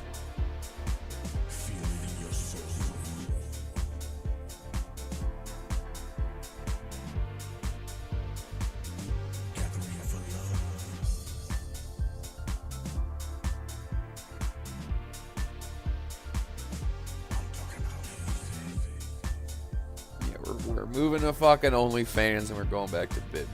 Speaker 4: Feel it in your soul. Gathering for love. I'm talking about music.
Speaker 1: Yeah, we're moving to fucking OnlyFans and we're going back to BitMEX.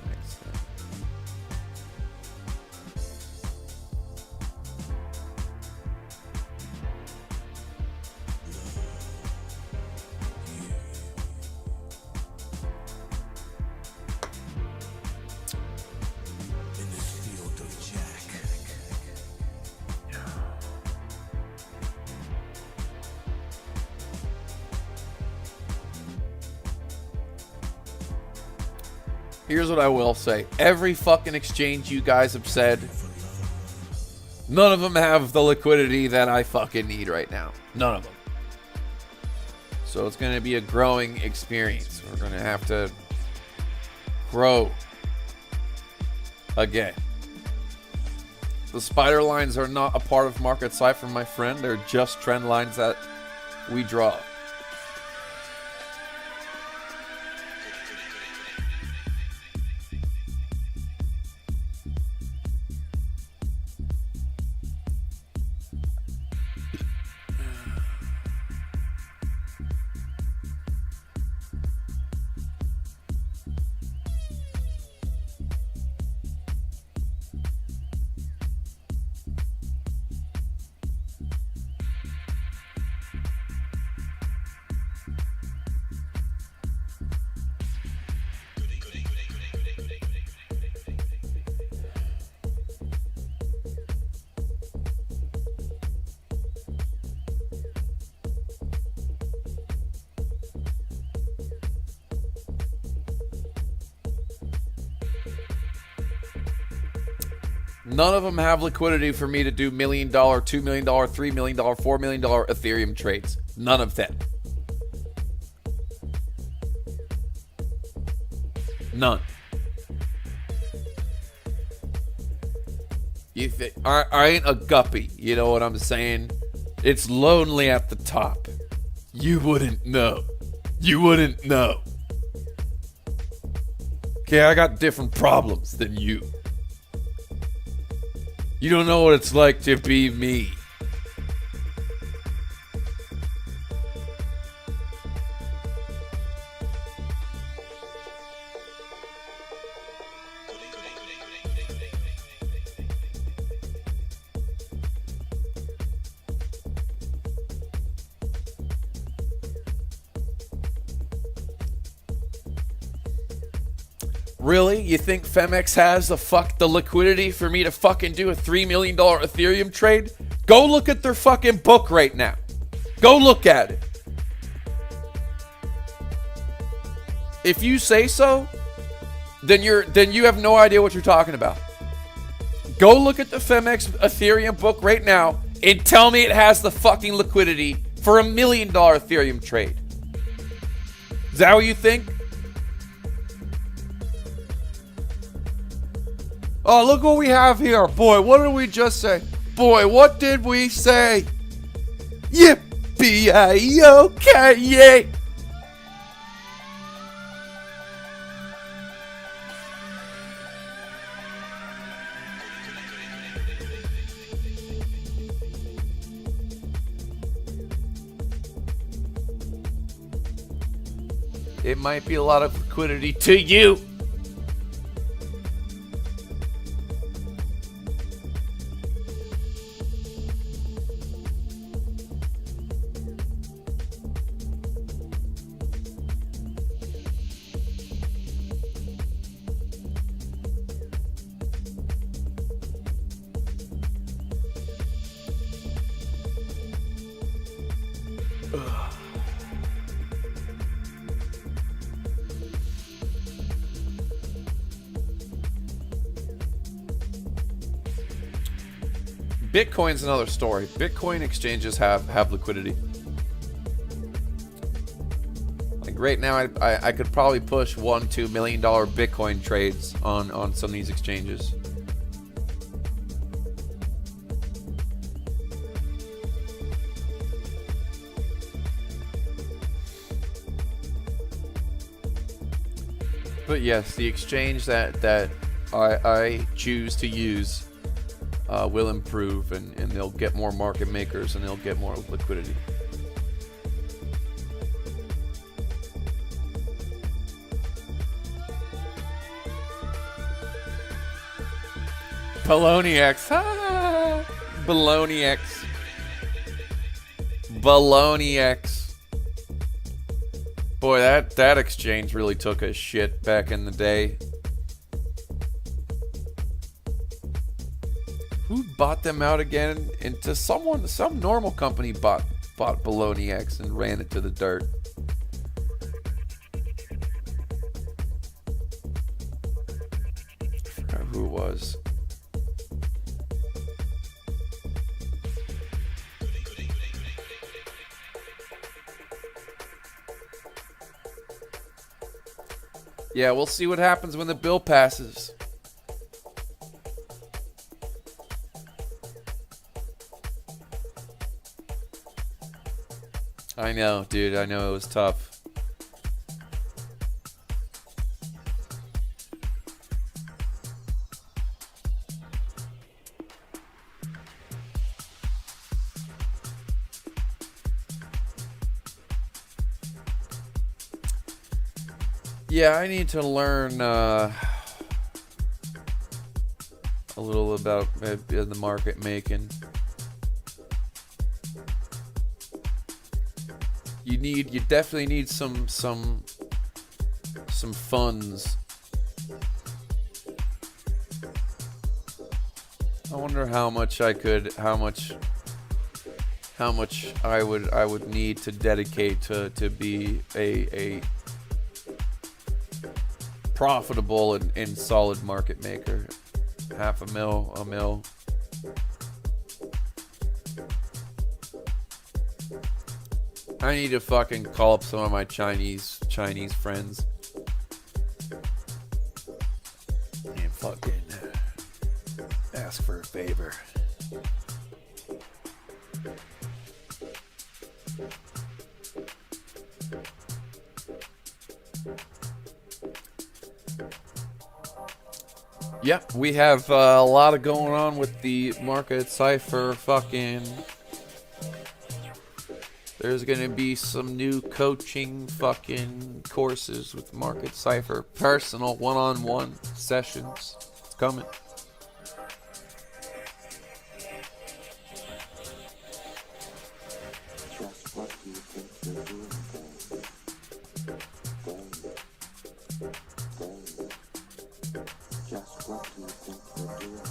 Speaker 4: In this field of Jack.
Speaker 1: Here's what I will say. Every fucking exchange you guys have said, none of them have the liquidity that I fucking need right now. None of them. So it's going to be a growing experience. We're going to have to grow again. The spider lines are not a part of market cipher, my friend. They're just trend lines that we draw. None of them have liquidity for me to do $1 million, $2 million, $3 million, $4 million Ethereum trades. None of them. None. You think I ain't a guppy, you know what I'm saying? It's lonely at the top. You wouldn't know. You wouldn't know. Okay, I got different problems than you. You don't know what it's like to be me. Really? You think PHEMEX has the liquidity for me to fucking do a $3 million Ethereum trade? Go look at their fucking book right now. Go look at it. If you say so, then you have no idea what you're talking about. Go look at the PHEMEX Ethereum book right now and tell me it has the fucking liquidity for $1 million Ethereum trade. Is that what you think? Oh, look what we have here. Boy, what did we just say? Boy, what did we say? Yippee-yi-yo-ki-yay. it might be a lot of liquidity to you. Bitcoin's another story. Bitcoin exchanges have liquidity. Like right now, I could probably push $1-2 million Bitcoin trades on some of these exchanges. But yes, the exchange that I choose to use will improve, and they'll get more market makers and they'll get more liquidity. BloFin. BloFin. Boy, that exchange really took a shit back in the day. Who bought them out again? Into some normal company bought BloFin and ran it to the dirt. I forgot who it was. Yeah, we'll see what happens when the bill passes. I know, dude. I know it was tough. Yeah, I need to learn a little about the market making. You definitely need some funds. I wonder how much I would need to dedicate to be a profitable and solid market maker. $500,000, $1 million. I need to fucking call up some of my Chinese friends and fucking ask for a favor. Yep, we have a lot of going on with the market cipher fucking. There's gonna be some new coaching fucking courses with Market Cipher, personal one-on-one sessions. It's coming.
Speaker 8: Just what do you think you're doing, Dave? Just what do you think you're doing,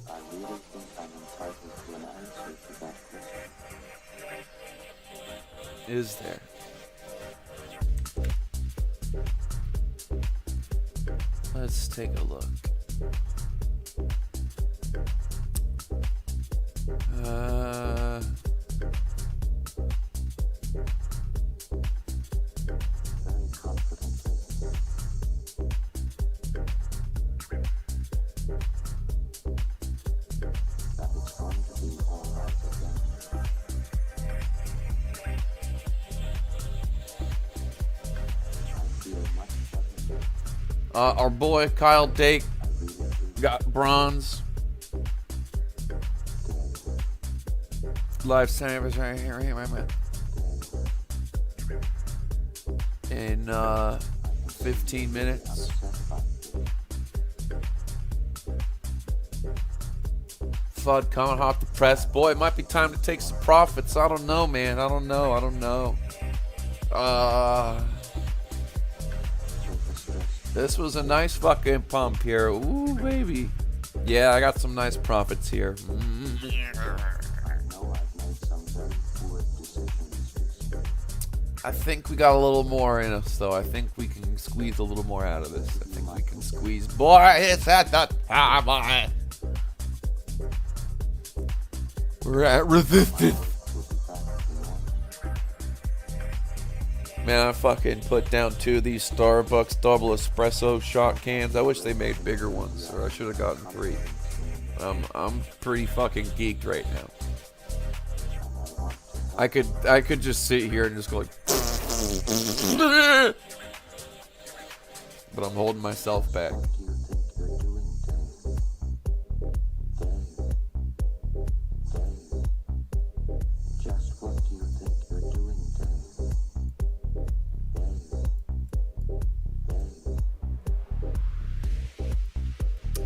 Speaker 8: I really think I'm entitled to an answer to that question.
Speaker 1: Is there? Let's take a look.
Speaker 8: Very confident. That it's going to be all right again. I feel much better.
Speaker 1: Our boy Kyle Dake got bronze. Live service right here, in 15 minutes. FUD coming off the press. Boy, it might be time to take some profits. I don't know, man. I don't know. This was a nice fucking pump here. Ooh, baby. Yeah, I got some nice profits here. I think we got a little more in us, though. I think we can squeeze a little more out of this. I think we can squeeze. Boy, it's at the time. We're at resistance. Man, I fucking put down 2 of these Starbucks double espresso shot cans. I wish they made bigger ones, or I should have gotten 3. I'm pretty fucking geeked right now. I could just sit here and just go like, but I'm holding myself back.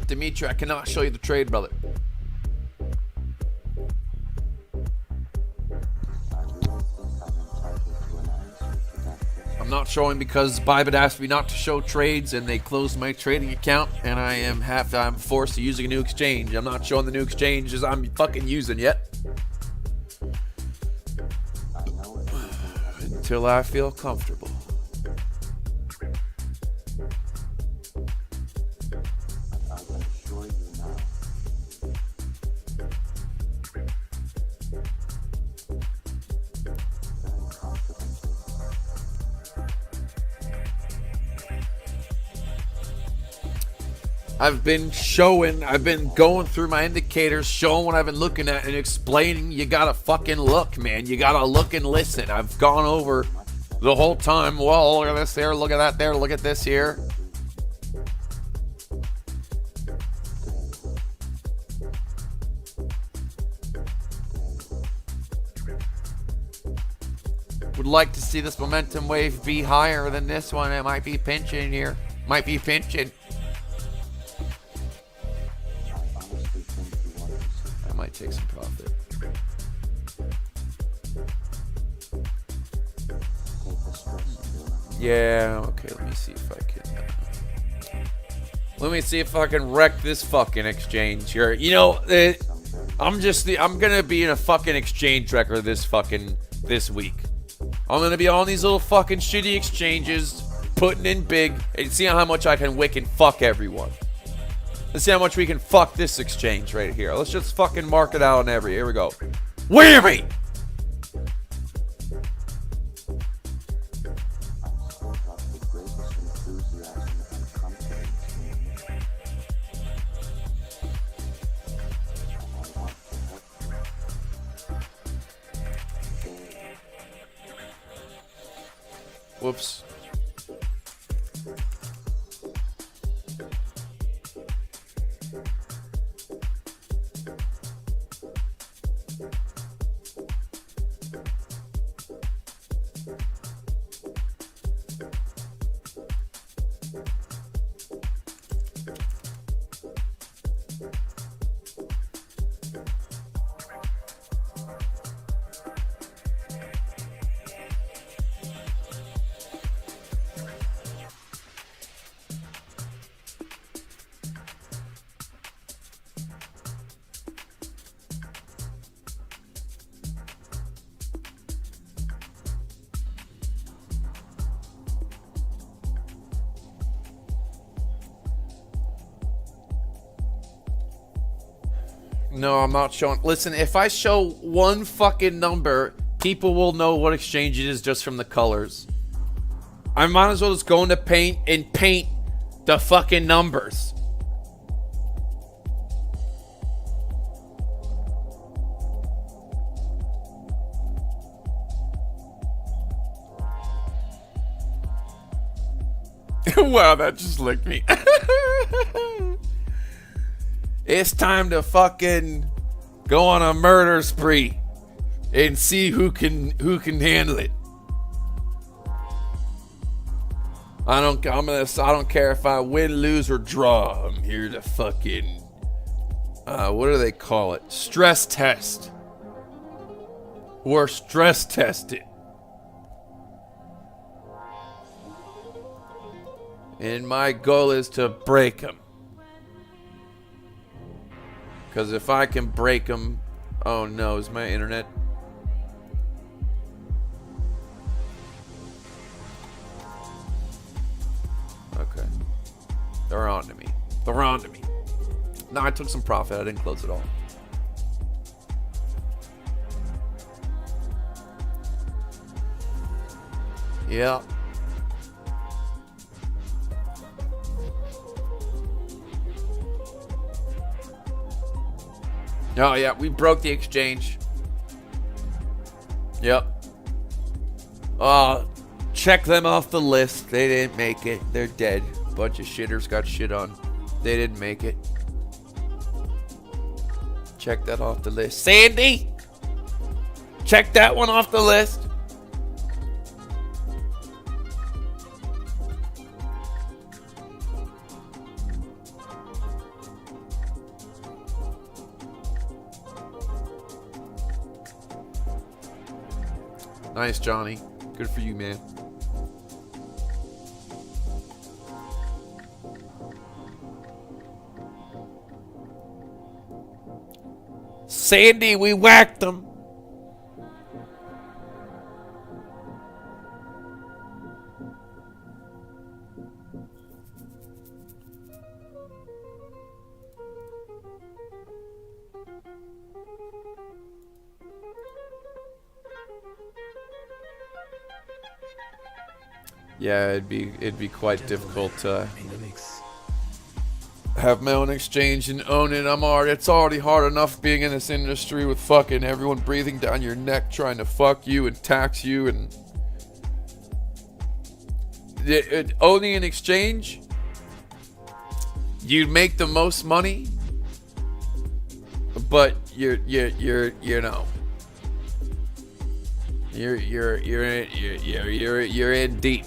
Speaker 1: Dimitri, I cannot show you the trade, brother. I'm not showing because Bybit asked me not to show trades and they closed my trading account and I'm forced to using a new exchange. I'm not showing the new exchanges I'm fucking using yet. Until I feel comfortable. I've been going through my indicators, showing what I've been looking at and explaining. You gotta fucking look, man. You gotta look and listen. I've gone over the whole time. Well, look at this there, look at that there, look at this here. Would like to see this momentum wave be higher than this one. It might be pinching here. Might be pinching. Take some profit. Yeah, okay, let me see if I can wreck this fucking exchange here. You know, I'm gonna be in a fucking exchange wrecker this week. I'm gonna be on these little fucking shitty exchanges, putting in big, and see how much I can wick and fuck everyone. Let's see how much we can fuck this exchange right here. Let's just fucking mark it out on every. Here we go. Whammy! Whoops. No, I'm not showing. Listen, if I show one fucking number, people will know what exchange it is just from the colors. I might as well just go into paint and paint the fucking numbers. Wow, that just licked me. It's time to fucking go on a murder spree and see who can handle it. I don't care if I win, lose, or draw. I'm here to fucking what do they call it? Stress test. Or stress test it. And my goal is to break them. Because if I can break them... Oh no, is my internet... Okay. They're on to me. They're on to me. No, I took some profit. I didn't close it all. Yeah. Oh, yeah, we broke the exchange. Yep. Check them off the list. They didn't make it. They're dead. Bunch of shitters got shit on. They didn't make it. Check that off the list. Sandy! Check that one off the list. Nice, Johnny. Good for you, man. Sandy, we whacked them. Yeah, it'd be quite difficult to have my own exchange and own it. It's already hard enough being in this industry with fucking everyone breathing down your neck trying to fuck you and tax you, and owning an exchange, you'd make the most money, but you're in deep.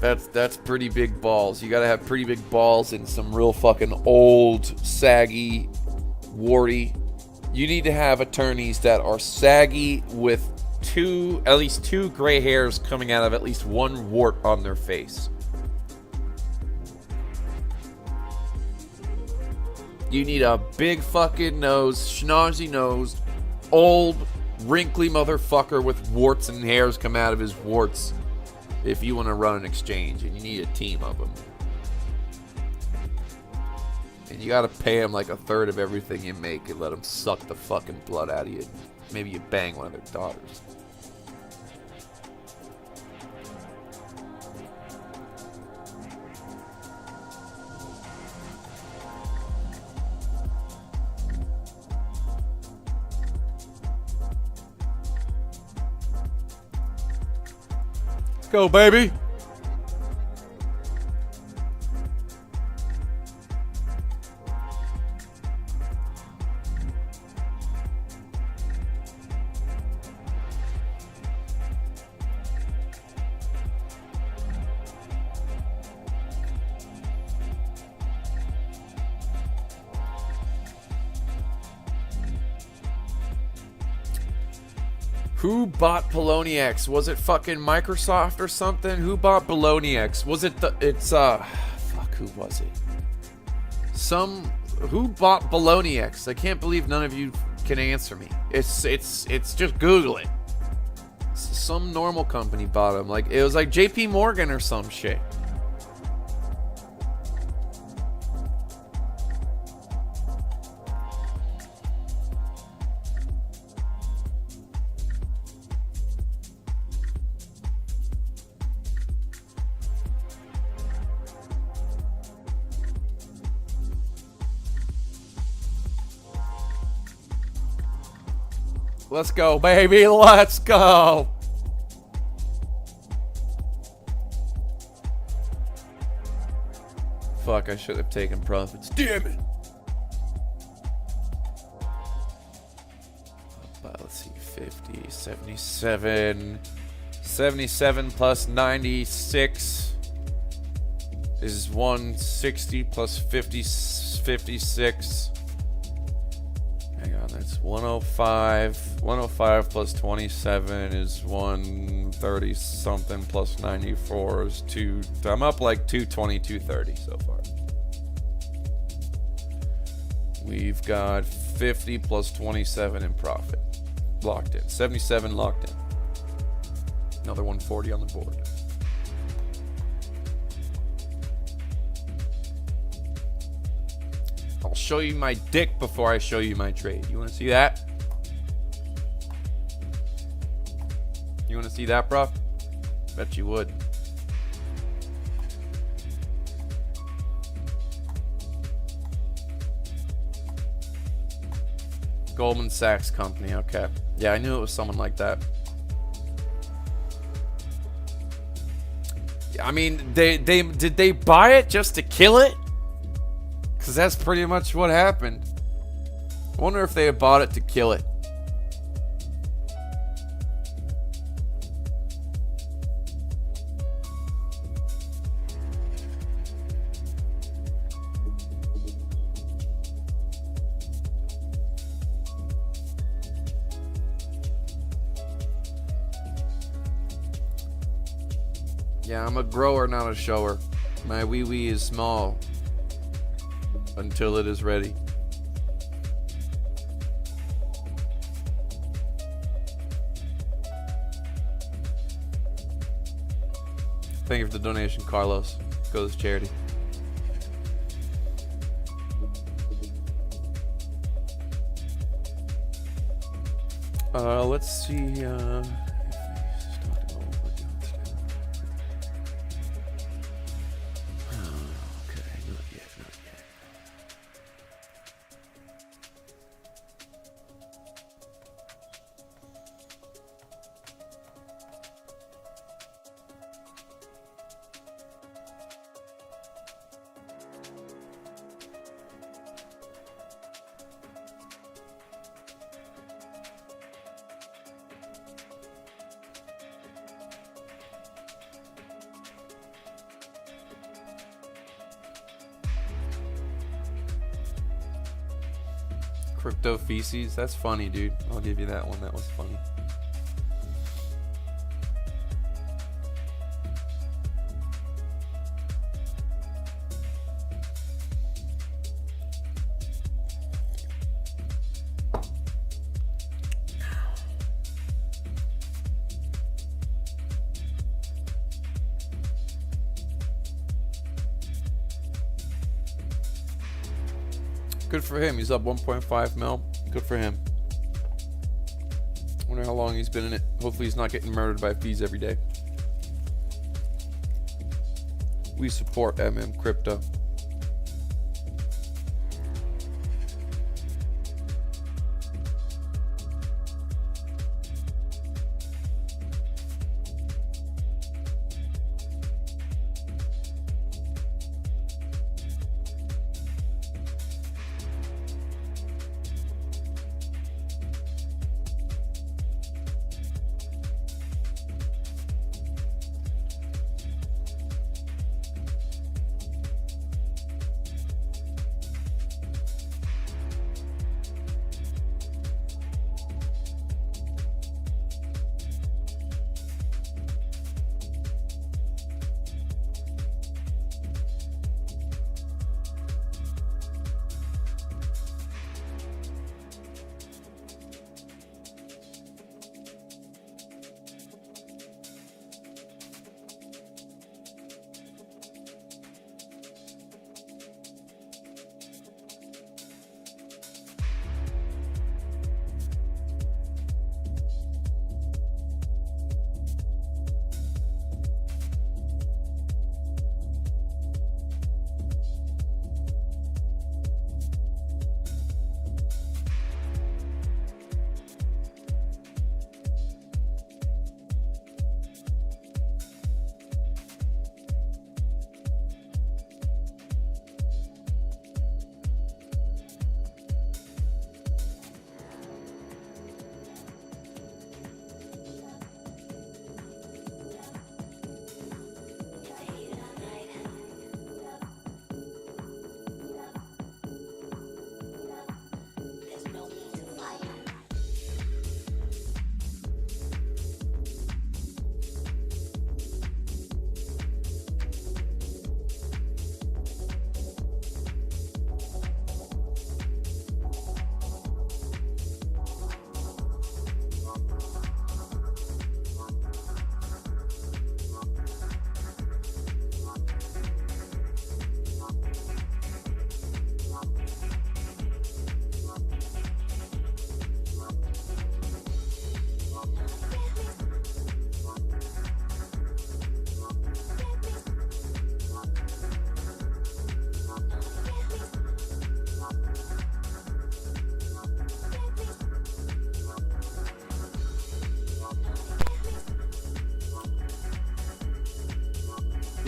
Speaker 1: That's pretty big balls. You gotta have pretty big balls and some real fucking old, saggy, warty. You need to have attorneys that are saggy with at least two gray hairs coming out of at least one wart on their face. You need a big fucking nose, schnozzy nose, old, wrinkly motherfucker with warts and hairs come out of his warts. If you want to run an exchange, and you need a team of them. And you got to pay them like a third of everything you make and let them suck the fucking blood out of you. Maybe you bang one of their daughters. Go, baby. Who bought Poloniex? Was it fucking Microsoft or something? Who bought Poloniex? Was it fuck, who was it? Who bought Poloniex? I can't believe none of you can answer me. It's just Google it. Some normal company bought them. Like, it was like JP Morgan or some shit. Let's go, baby. Let's go. fuck, I should have taken profits. Damn it! Let's see, 50, 77. 77 plus 96 is 160 plus 56. Hang on, that's 105. 105 plus 27 is 130 something plus 94 is 2. I'm up like 220, 230 so far. We've got 50 plus 27 in profit. Locked in. 77 locked in. Another 140 on the board. I'll show you my dick before I show you my trade. You want to see that? You want to see that, bro? Bet you would. Goldman Sachs company, okay. Yeah, I knew it was someone like that. I mean, did they buy it just to kill it? Because that's pretty much what happened. I wonder if they had bought it to kill it. Yeah, I'm a grower, not a shower. My wee-wee is small until it is ready. Thank you for the donation, Carlos. Goes to charity. Let's see. Crypto feces, that's funny, dude. I'll give you that one. That was funny. Good for him. He's up 1.5 mil. Good for him. Wonder how long he's been in it. Hopefully he's not getting murdered by fees every day. We support Crypto.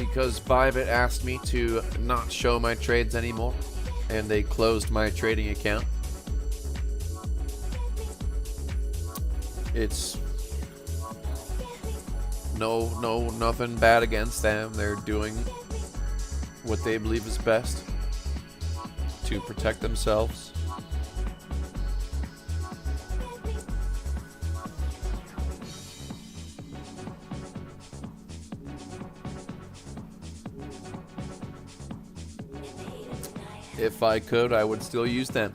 Speaker 1: because Bybit asked me to not show my trades anymore, and they closed my trading account. It's nothing bad against them. They're doing what they believe is best to protect themselves. If I could, I would still use them.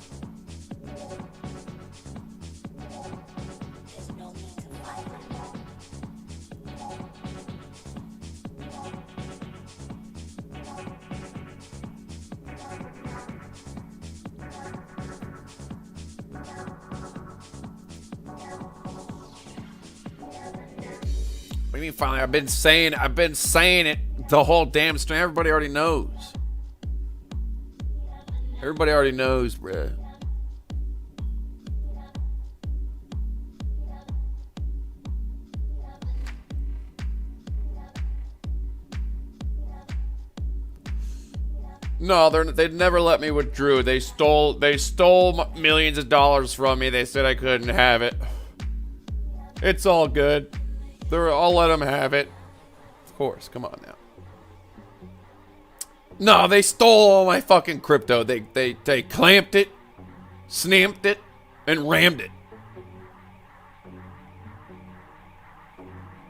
Speaker 1: What do you mean finally? I've been saying it the whole damn stream. Everybody already knows. Everybody already knows, bruh. No, they'd never let me withdraw. They stole millions of dollars from me. They said I couldn't have it. It's all good. I'll let them have it. Of course, come on now. No, they stole all my fucking crypto. They clamped it, snamped it, and rammed it.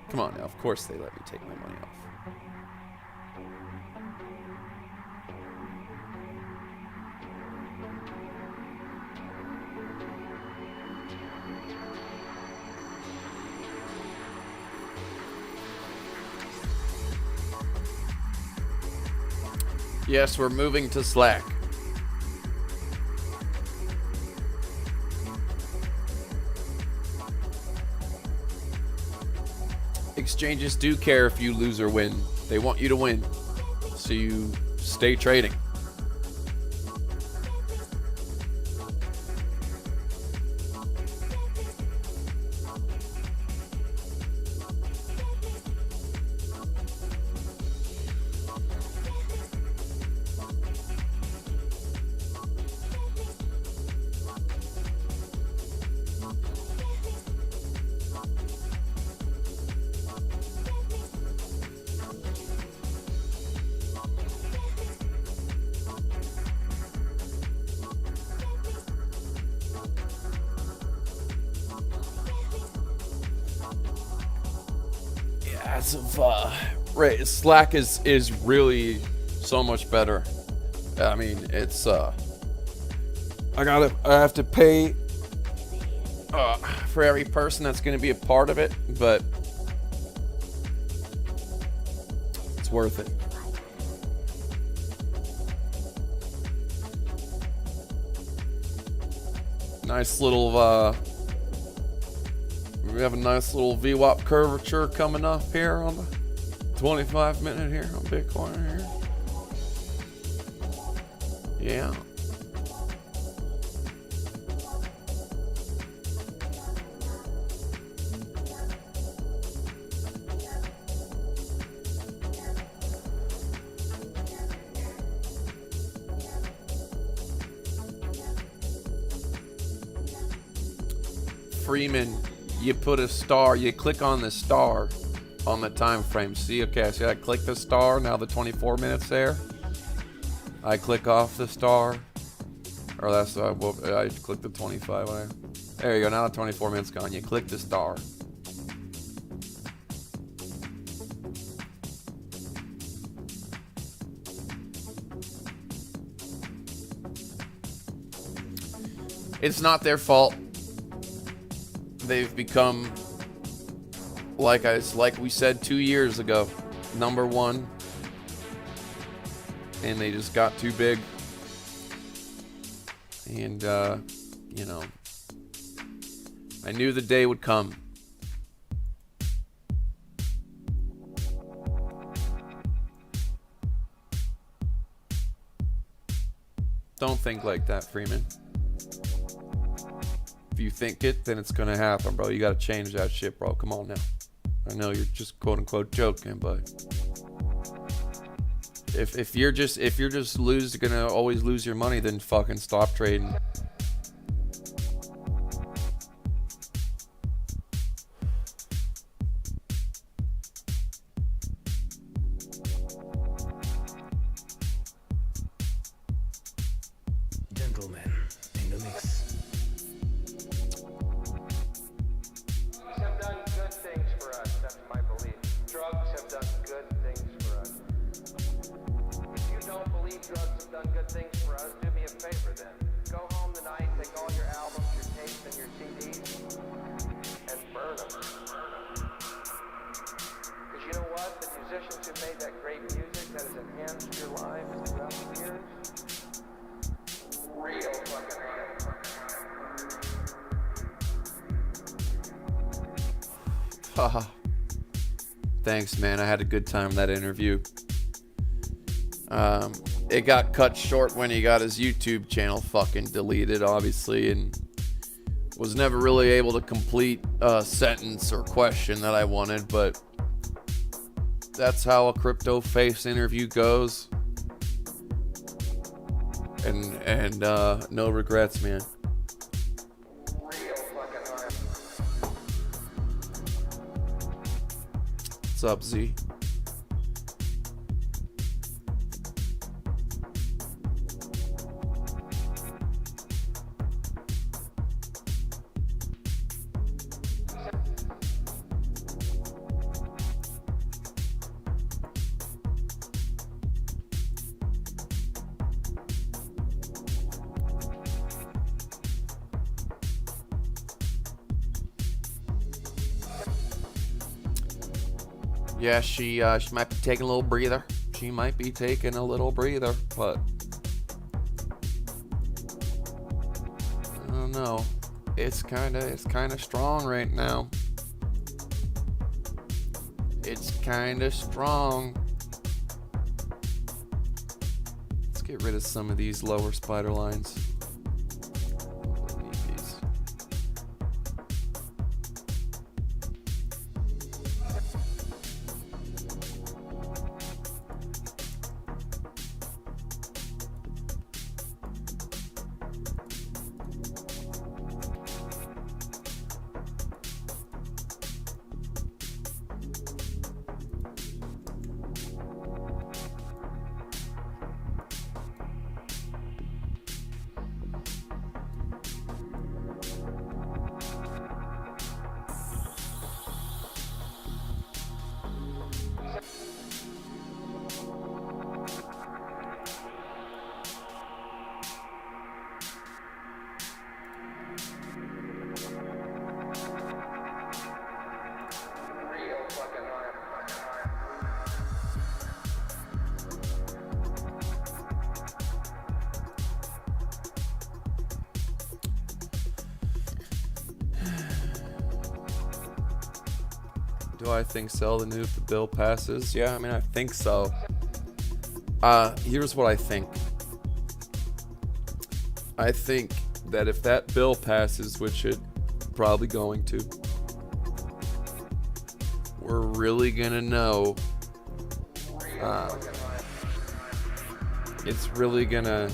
Speaker 1: Come on now, of course they let me take my money off. Yes, we're moving to Slack. Exchanges do care if you lose or win. They want you to win, so you stay trading. Right, Slack is really so much better. I mean, it's I have to pay for every person that's going to be a part of it, but it's worth it. Nice little we have a nice little VWAP curvature coming up here on the 25-minute here on Bitcoin here. Yeah. Freeman, you put a star, you click on the star on the time frame. See, okay, see, I click the star, now the 24 minutes there. I click off the star, or that's I click the 25. Whatever. There you go. Now the 24 minutes gone. You click the star. It's not their fault. They've become, like we said 2 years ago, #1, and they just got too big. And you know, I knew the day would come. Don't think like that, Freeman. If you think it, then it's gonna happen, bro. You gotta change that shit, bro. Come on now. I know you're just quote unquote joking, but If you're just gonna always lose your money, then fucking stop trading.
Speaker 4: Gentlemen, in the mix.
Speaker 9: Have done good things for us, that's my belief. Drugs have done good things for us. If you don't believe drugs have done good things for us, do me a favor then. Go home tonight, take all your albums, your tapes, and your CDs, and burn them. Because you know what? The musicians who made that great music that has enhanced your lives throughout the years, real fucking
Speaker 1: Haha. Thanks, man. I had a good time in that interview. It got cut short when he got his YouTube channel fucking deleted, obviously, and was never really able to complete a sentence or question that I wanted, but that's how a crypto face interview goes. And no regrets, man. What's up, Z? Yeah, she might be taking a little breather. She might be taking a little breather, but I don't know. It's kind of strong right now. It's kind of strong. Let's get rid of some of these lower spider lines. Don't need these. Do I think sell the new if the bill passes? Yeah, I mean, I think so. Here's what I think. I think that if that bill passes, which it probably going to, we're really gonna know. It's really gonna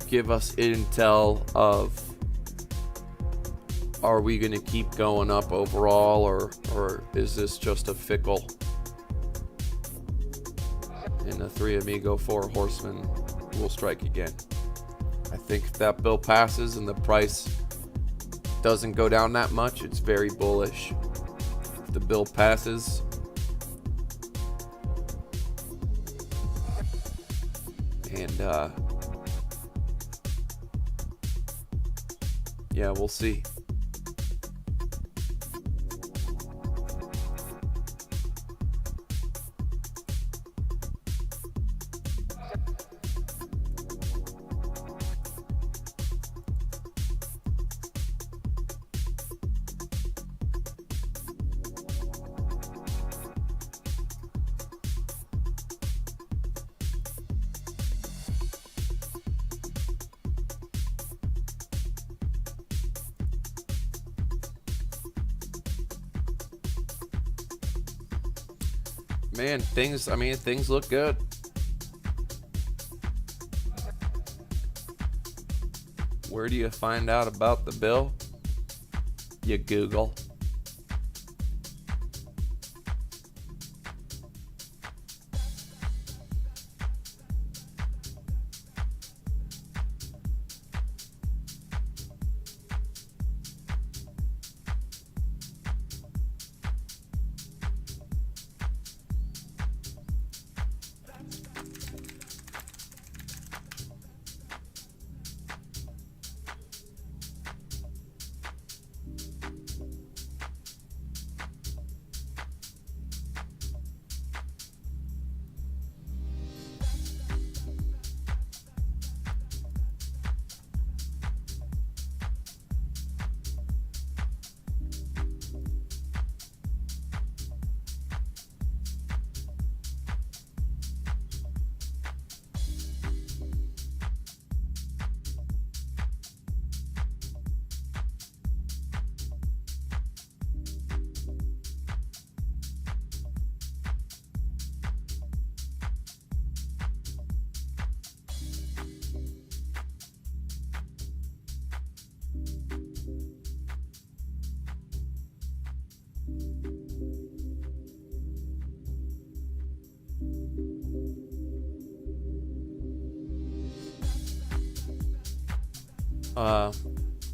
Speaker 1: give us intel of, are we going to keep going up overall, or is this just a fickle? And the three amigo, four horsemen will strike again. I think if that bill passes and the price doesn't go down that much, it's very bullish. If the bill passes, and yeah, we'll see. man, things look good. Where do you find out about the bill? You Google.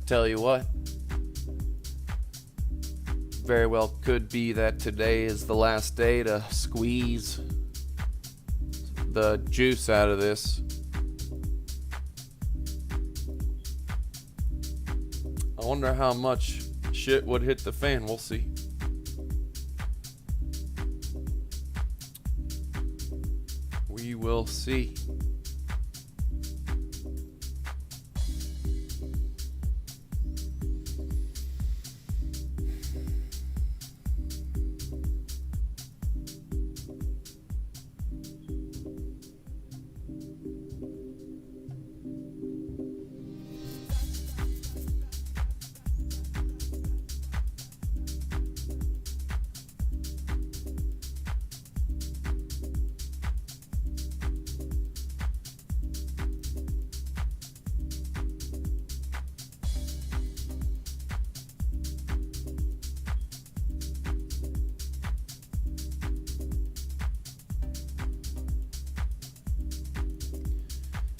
Speaker 1: Tell you what, very well could be that today is the last day to squeeze the juice out of this. I wonder how much shit would hit the fan. We'll see. We will see.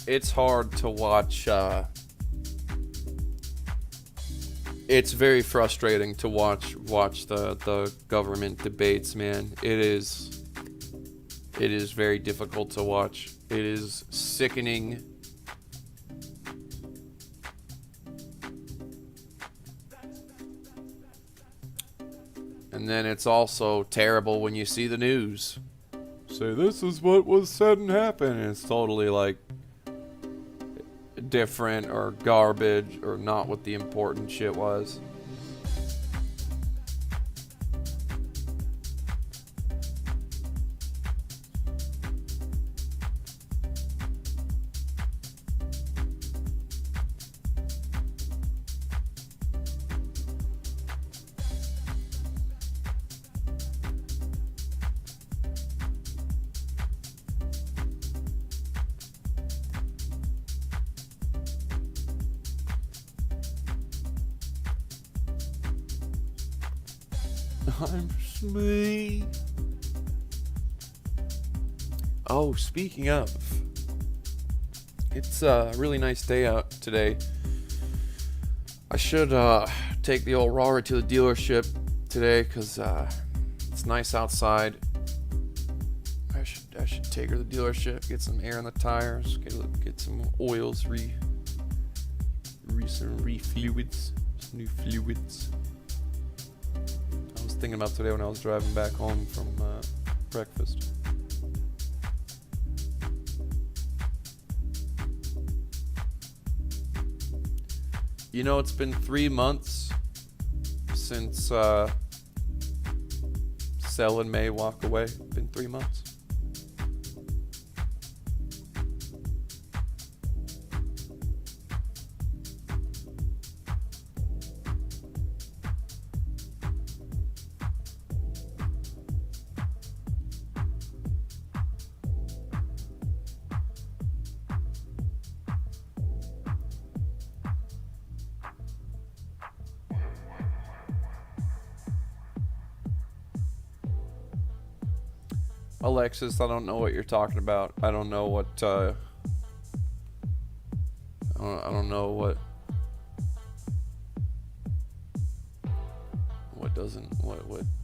Speaker 1: It's hard to watch. It's very frustrating to watch the government debates, man. It is very difficult to watch. It is sickening. And then it's also terrible when you see the news say this is what was said and happened, and it's totally like different or garbage or not what the important shit was. I'm me. Oh, speaking of, it's a really nice day out today. I should take the old Rari to the dealership today because it's nice outside. I should take her to the dealership, get some air in the tires, get some oils, some refluids, some new fluids. I was thinking about today when I was driving back home from breakfast. You know, it's been 3 months since Sell and May Walk Away. Been 3 months. Alexis, I don't know what you're talking about. I don't know what, I don't know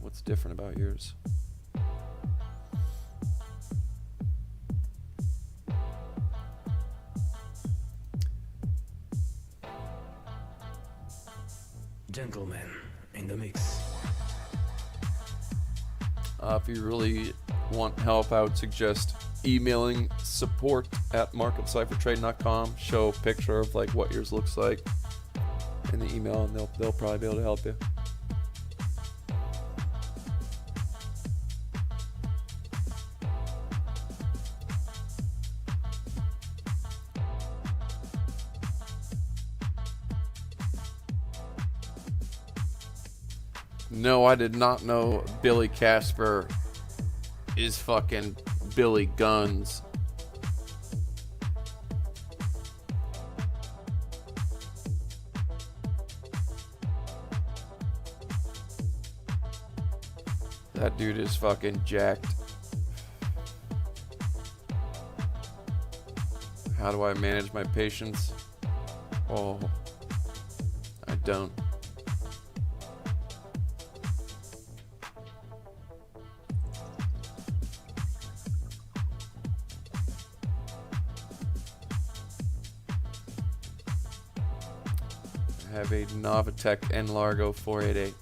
Speaker 1: what's different about yours.
Speaker 4: Gentlemen in the mix.
Speaker 1: If you really want help, I would suggest emailing support@marketcyphertrade.com. Show a picture of like what yours looks like in the email, and they'll probably be able to help you. No, I did not know Billy Casper is fucking Billy Guns. That dude is fucking jacked. How do I manage my patience? Oh, I don't. I have a Novatech N Largo 488.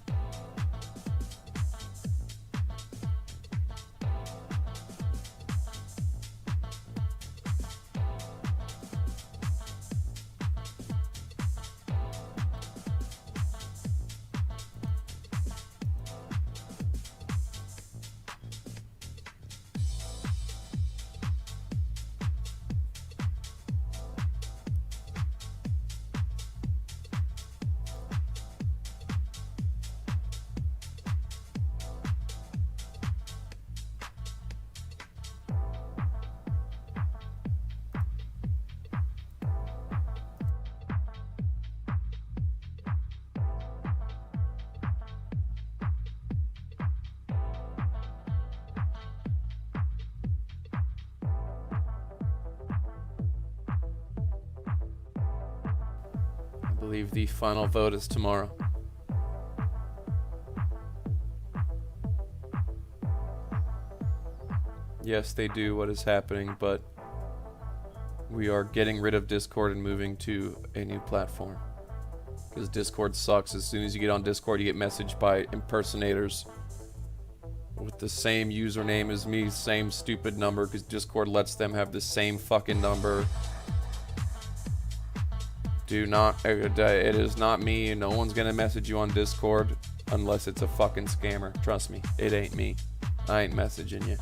Speaker 1: I believe the final vote is tomorrow. Yes, they do what is happening, but we are getting rid of Discord and moving to a new platform. Because Discord sucks. As soon as you get on Discord, you get messaged by impersonators with the same username as me, same stupid number, because Discord lets them have the same fucking number. Do not, it is not me. No one's gonna message you on Discord unless it's a fucking scammer. Trust me, it ain't me. I ain't messaging you.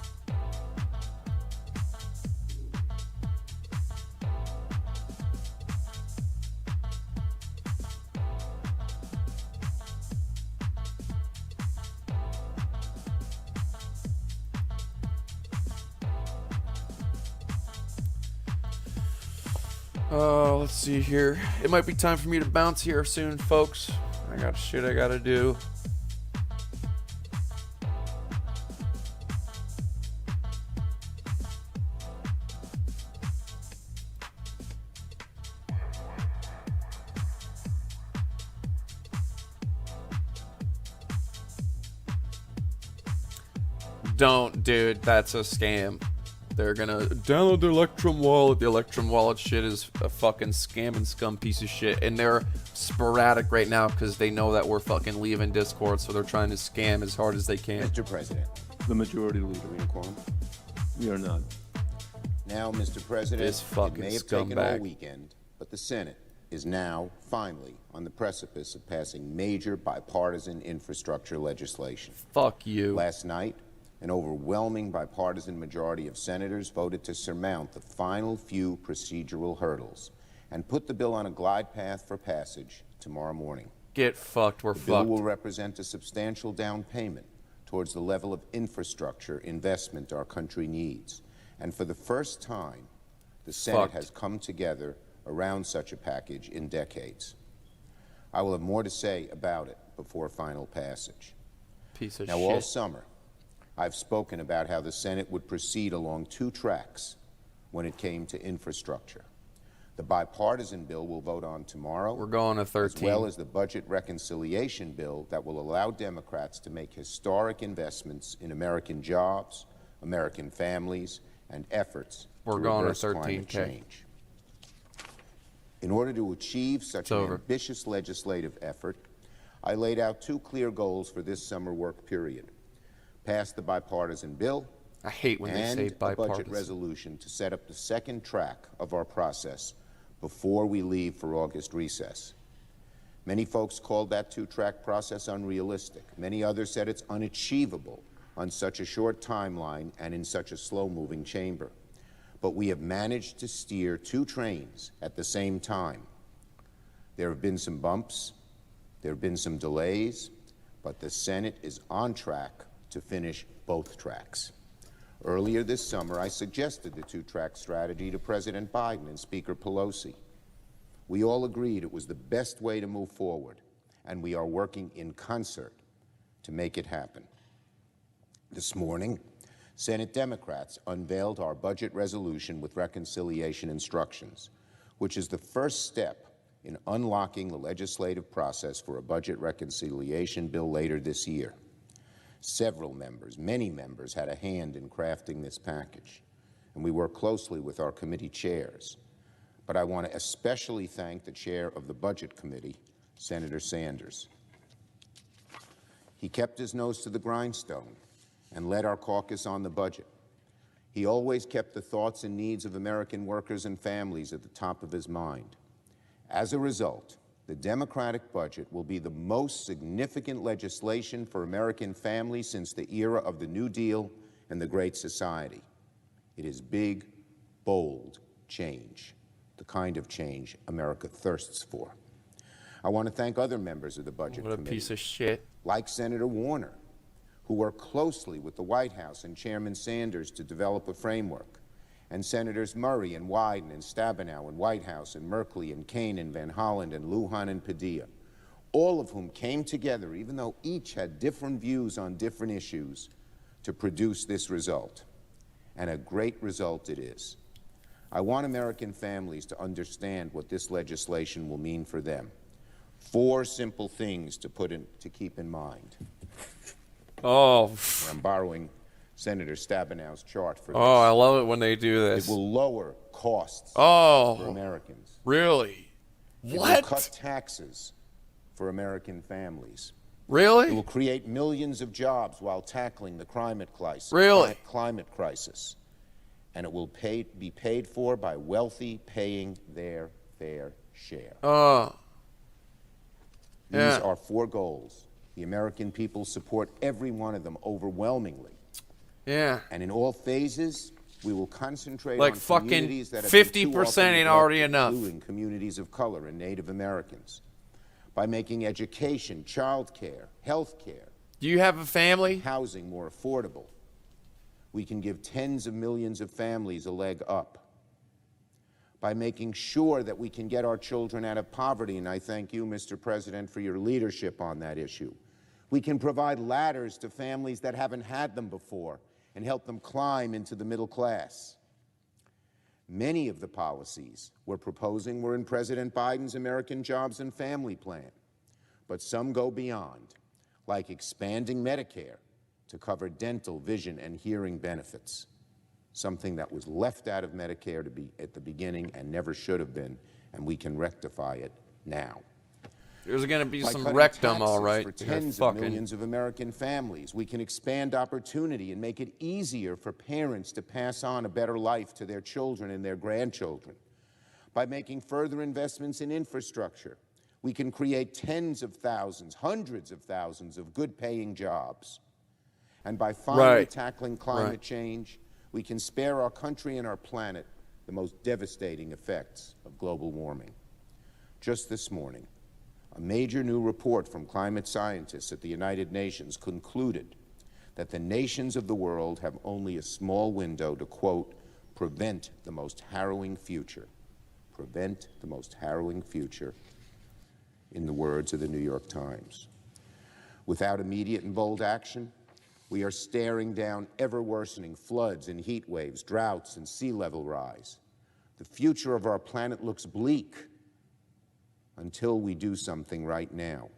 Speaker 1: Let's see here. It might be time for me to bounce here soon, folks. I got shit I gotta do. Don't, dude, that's a scam. They're gonna download the Electrum wallet. The Electrum wallet shit is a fucking scam and scum piece of shit. And they're sporadic right now because they know that we're fucking leaving Discord, so they're trying to scam as hard as they can.
Speaker 10: Mr. President.
Speaker 11: The majority leader.
Speaker 10: We in quorum?
Speaker 11: We are not.
Speaker 10: Now, Mr. President,
Speaker 1: This fucking
Speaker 10: it may have taken all
Speaker 1: scumbag.
Speaker 10: weekend, but the Senate is now, finally, on the precipice of passing major bipartisan infrastructure legislation.
Speaker 1: Fuck you.
Speaker 10: Last night, an overwhelming bipartisan majority of senators voted to surmount the final few procedural hurdles and put the bill on a glide path for passage tomorrow morning.
Speaker 1: Get fucked. We're
Speaker 10: The bill
Speaker 1: fucked.
Speaker 10: will represent a substantial down payment towards the level of infrastructure investment our country needs. And for the first time, the Senate
Speaker 1: Fucked.
Speaker 10: has come together around such a package in decades. I will have more to say about it before final passage.
Speaker 1: Piece of
Speaker 10: Now,
Speaker 1: shit.
Speaker 10: all summer, I've spoken about how the Senate would proceed along two tracks when it came to infrastructure. The bipartisan bill we'll vote on tomorrow.
Speaker 1: We're going to 13.
Speaker 10: As well as the budget reconciliation bill that will allow Democrats to make historic investments in American jobs, American families, and efforts to reverse climate change. In order to achieve such an ambitious legislative effort, I laid out two clear goals for this summer work period. Pass the bipartisan bill.
Speaker 1: I hate when they say bipartisan.
Speaker 10: A budget resolution to set up the second track of our process before we leave for August recess. Many folks called that two-track process unrealistic. Many others said it's unachievable on such a short timeline and in such a slow-moving chamber. But we have managed to steer two trains at the same time. There have been some bumps, there have been some delays, but the Senate is on track to finish both tracks. Earlier this summer, I suggested the two-track strategy to President Biden and Speaker Pelosi. We all agreed it was the best way to move forward, and we are working in concert to make it happen. This morning, Senate Democrats unveiled our budget resolution with reconciliation instructions, which is the first step in unlocking the legislative process for a budget reconciliation bill later this year. Several members, many members, had a hand in crafting this package, and we worked closely with our committee chairs. But I want to especially thank the chair of the Budget Committee, Senator Sanders. He kept his nose to the grindstone and led our caucus on the budget. He always kept the thoughts and needs of American workers and families at the top of his mind. As a result, the Democratic budget will be the most significant legislation for American families since the era of the New Deal and the Great Society. It is big, bold change, the kind of change America thirsts for. I want to thank other members of the Budget Committee.
Speaker 1: What a piece of shit.
Speaker 10: Like Senator Warner, who worked closely with the White House and Chairman Sanders to develop a framework, and Senators Murray and Wyden and Stabenow and Whitehouse and Merkley and Kaine and Van Hollen and Lujan and Padilla, all of whom came together, even though each had different views on different issues, to produce this result. And a great result it is. I want American families to understand what this legislation will mean for them. 4 simple things to keep in mind.
Speaker 1: Oh.
Speaker 10: I'm borrowing Senator Stabenow's chart for this.
Speaker 1: Oh, I love it when they do this.
Speaker 10: It will lower costs
Speaker 1: for
Speaker 10: Americans.
Speaker 1: Really? What?
Speaker 10: It will cut taxes for American families.
Speaker 1: Really?
Speaker 10: It will create millions of jobs while tackling the climate crisis.
Speaker 1: Really?
Speaker 10: Climate crisis. And it will be paid for by wealthy paying their fair share. These are 4 goals. The American people support every one of them overwhelmingly.
Speaker 1: Yeah.
Speaker 10: And in all phases, we will concentrate
Speaker 1: like
Speaker 10: on
Speaker 1: fucking
Speaker 10: communities that have been too
Speaker 1: 50%
Speaker 10: often
Speaker 1: ain't already
Speaker 10: neglected,
Speaker 1: enough.
Speaker 10: including communities of color and Native Americans, by making education, child care, health care,
Speaker 1: do you have a family?
Speaker 10: Housing more affordable. We can give tens of millions of families a leg up. By making sure that we can get our children out of poverty, and I thank you, Mr. President, for your leadership on that issue. We can provide ladders to families that haven't had them before and help them climb into the middle class. Many of the policies we're proposing were in President Biden's American Jobs and Family Plan, but some go beyond, like expanding Medicare to cover dental, vision, and hearing benefits, something that was left out of Medicare at the beginning and never should have been, and we can rectify it now.
Speaker 1: There's going to be
Speaker 10: By
Speaker 1: some
Speaker 10: cutting
Speaker 1: rectum, all
Speaker 10: taxes
Speaker 1: right.
Speaker 10: for tens of millions of American families, we can expand opportunity and make it easier for parents to pass on a better life to their children and their grandchildren. By making further investments in infrastructure, we can create tens of thousands, hundreds of thousands of good-paying jobs. And by finally tackling climate change, we can spare our country and our planet the most devastating effects of global warming. Just this morning, a major new report from climate scientists at the United Nations concluded that the nations of the world have only a small window to, quote, prevent the most harrowing future. Prevent the most harrowing future, in the words of the New York Times. Without immediate and bold action, We are staring down ever-worsening floods and heat waves, droughts and sea level rise. The future of our planet looks bleak until we do something right now.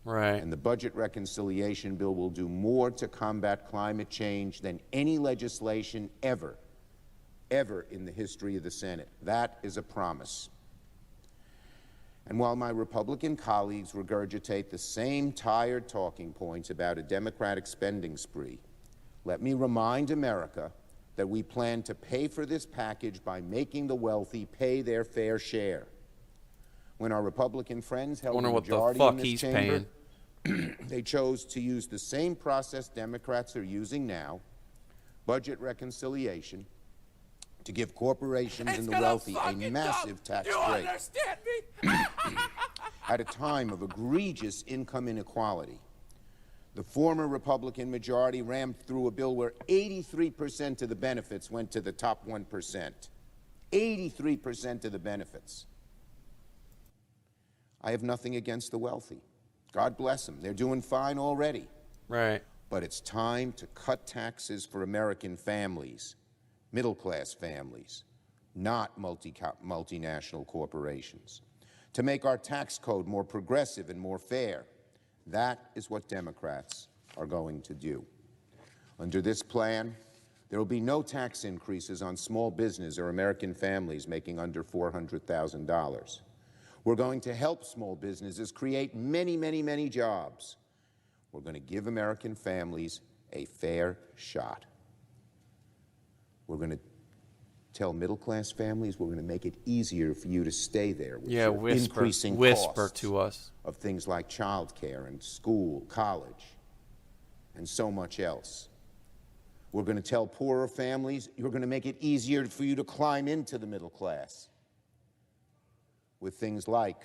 Speaker 1: Right.
Speaker 10: And the budget reconciliation bill will do more to combat climate change than any legislation ever in the history of the Senate. That is a promise. And while my Republican colleagues regurgitate the same tired talking points about a Democratic spending spree, let me remind America that we plan to pay for this package by making the wealthy pay their fair share. When our Republican friends held the majority in this chamber, they chose to use the same process Democrats are using now, budget reconciliation, to give corporations and the wealthy a massive tax break. You understand me? At a time of egregious income inequality. The former Republican majority rammed through a bill where 83% of the benefits went to the top 1%. 83% of the benefits. I have nothing against the wealthy. God bless them. They're doing fine already.
Speaker 1: Right.
Speaker 10: But it's time to cut taxes for American families, middle-class families, not multinational corporations. To make our tax code more progressive and more fair. That is what Democrats are going to do. Under this plan, there will be no tax increases on small business or American families making under $400,000. We're going to help small businesses create many, many, many jobs. We're going to give American families a fair shot. We're going to tell middle-class families we're going to make it easier for you to stay there with increasing costs
Speaker 1: to us
Speaker 10: of things like child care and school, college, and so much else. We're going to tell poorer families you're going to make it easier for you to climb into the middle class with things like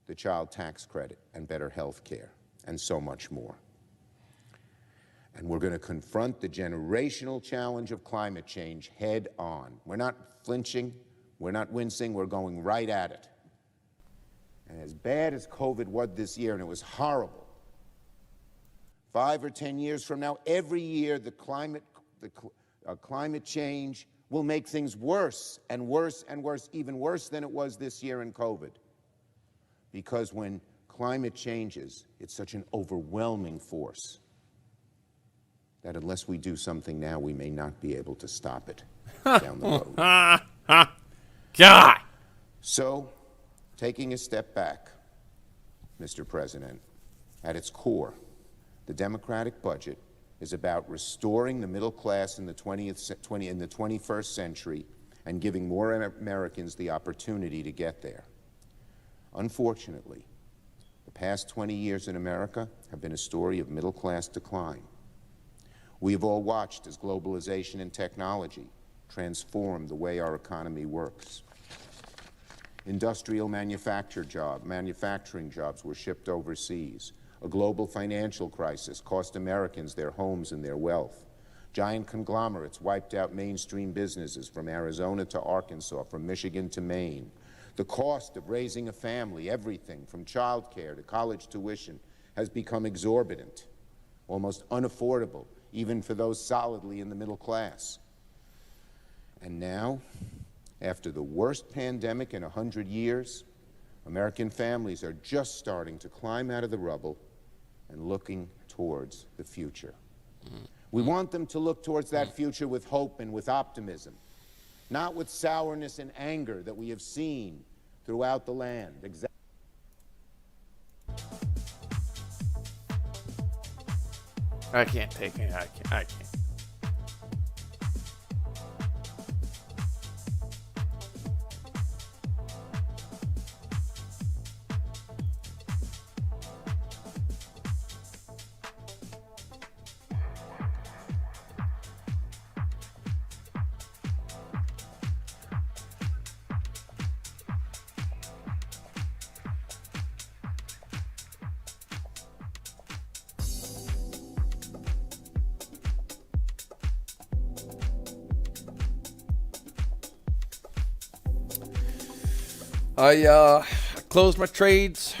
Speaker 10: the child tax credit and better health care and so much more. And we're going to confront the generational challenge of climate change head on. We're not flinching, we're not wincing, we're going right at it. And as bad as COVID was this year, and it was horrible, 5 or 10 years from now, every year the climate change will make things worse and worse and worse, even worse than it was this year in COVID. Because when climate changes, it's such an overwhelming force that unless we do something now, we may not be able to stop it down the road.
Speaker 1: God!
Speaker 10: So, taking a step back, Mr. President, at its core, the Democratic budget is about restoring the middle class in the 21st century and giving more Americans the opportunity to get there. Unfortunately, the past 20 years in America have been a story of middle-class decline. We have all watched as globalization and technology transform the way our economy works. Industrial manufacturing jobs were shipped overseas. A global financial crisis cost Americans their homes and their wealth. Giant conglomerates wiped out mainstream businesses from Arizona to Arkansas, from Michigan to Maine. The cost of raising a family, everything from child care to college tuition, has become exorbitant, almost unaffordable, even for those solidly in the middle class. And now, after the worst pandemic in 100 years, American families are just starting to climb out of the rubble and looking towards the future. We want them to look towards that future with hope and with optimism, not with sourness and anger that we have seen throughout the land.
Speaker 1: I can't take it. I can't. I closed my trades.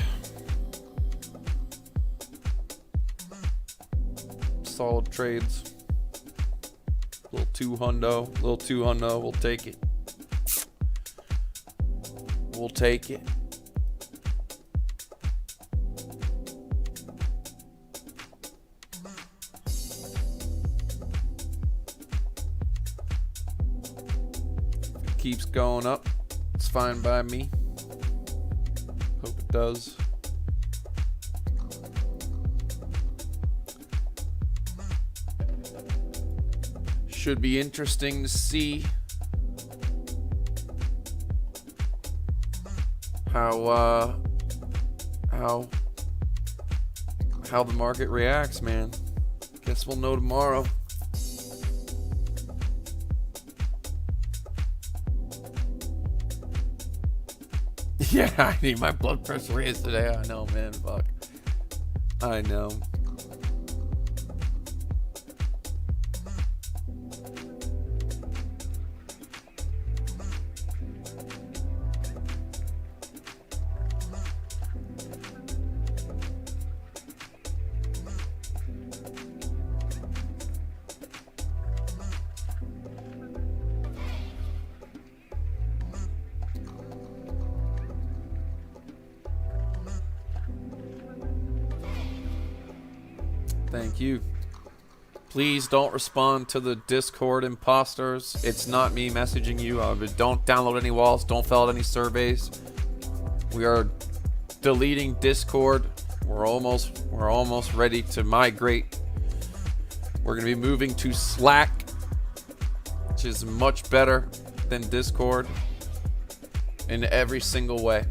Speaker 1: Saw trades. Little 200, we'll take it. We'll take it. If it keeps going up, it's fine by me. Hope it does. Should be interesting to see how the market reacts, man. Guess we'll know tomorrow. Yeah, I need my blood pressure raised today. I know, man. Fuck. I know. Thank you. Please don't respond to the Discord imposters. It's not me messaging you. Don't download any walls. Don't fill out any surveys. We are deleting Discord. We're almost ready to migrate. We're going to be moving to Slack, which is much better than Discord in every single way.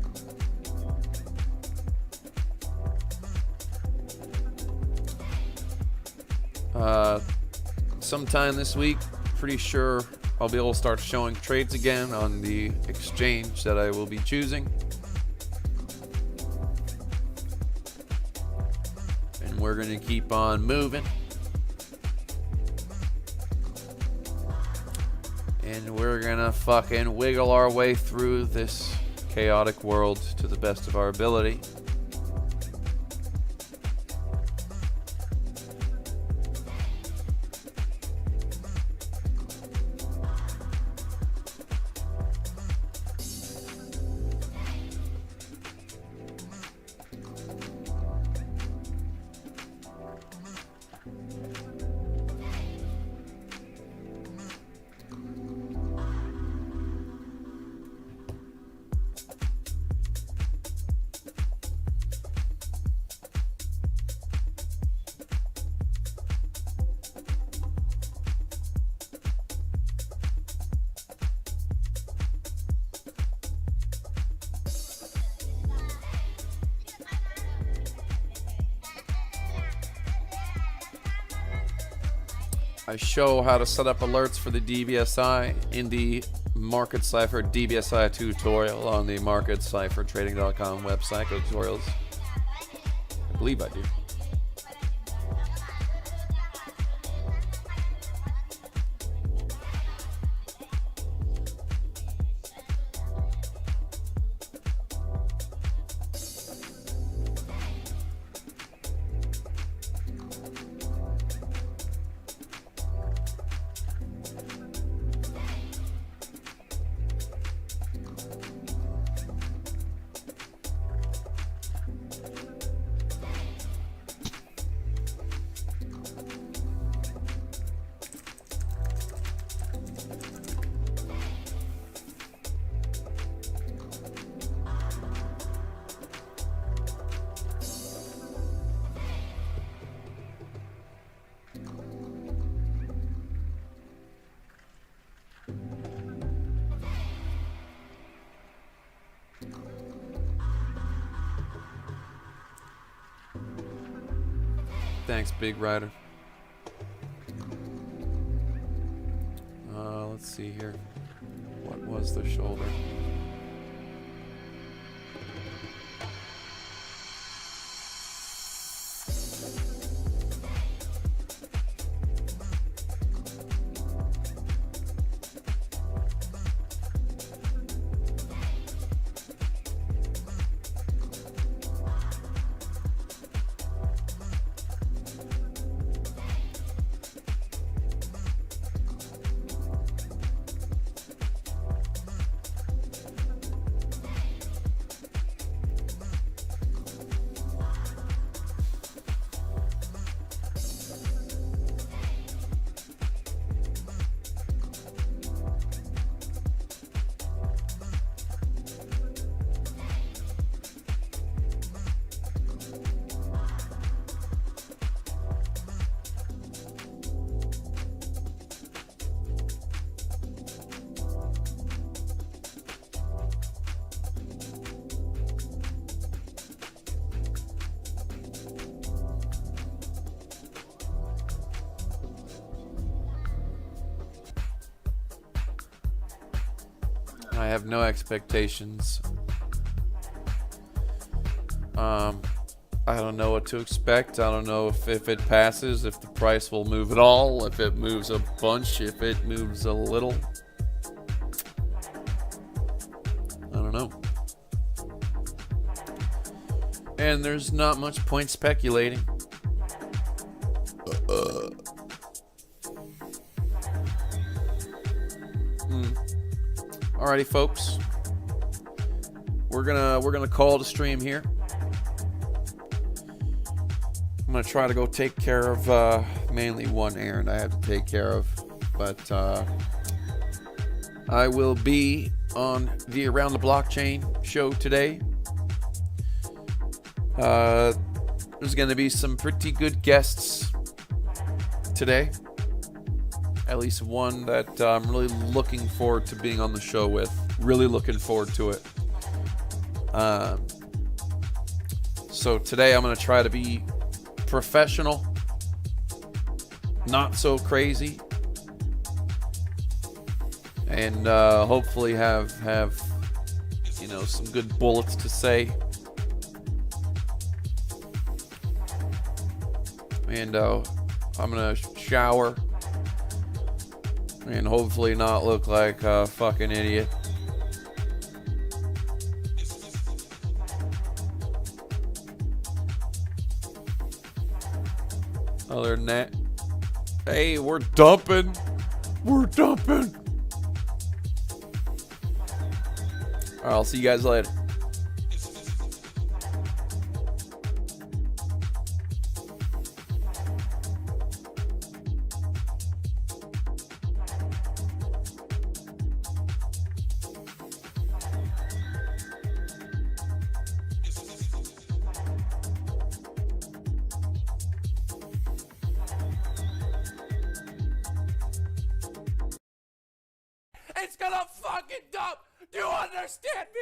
Speaker 1: Sometime this week, pretty sure I'll be able to start showing trades again on the exchange that I will be choosing. And we're going to keep on moving. And we're going to fucking wiggle our way through this chaotic world to the best of our ability. I show how to set up alerts for the DBSI in the Market Cipher DBSI tutorial on the MarketCipherTrading.com website. Go to tutorials. I believe I do. Thanks, Big Rider. Let's see here. What was the shoulder? I have no expectations. I don't know what to expect. I don't know if it passes, if the price will move at all, if it moves a bunch, if it moves a little. I don't know. And there's not much point speculating. Alrighty, folks. We're gonna call it a stream here. I'm gonna try to go take care of mainly one errand I have to take care of, but I will be on the Around the Blockchain show today. There's gonna be some pretty good guests today. At least one that I'm really looking forward to being on the show with. Really looking forward to it. So today I'm gonna try to be professional, not so crazy, and hopefully have some good bullets to say, and I'm gonna shower and hopefully not look like a fucking idiot. Other than that, hey, we're dumping. We're dumping. All right, I'll see you guys later. It's gonna fucking dump. Do you understand me?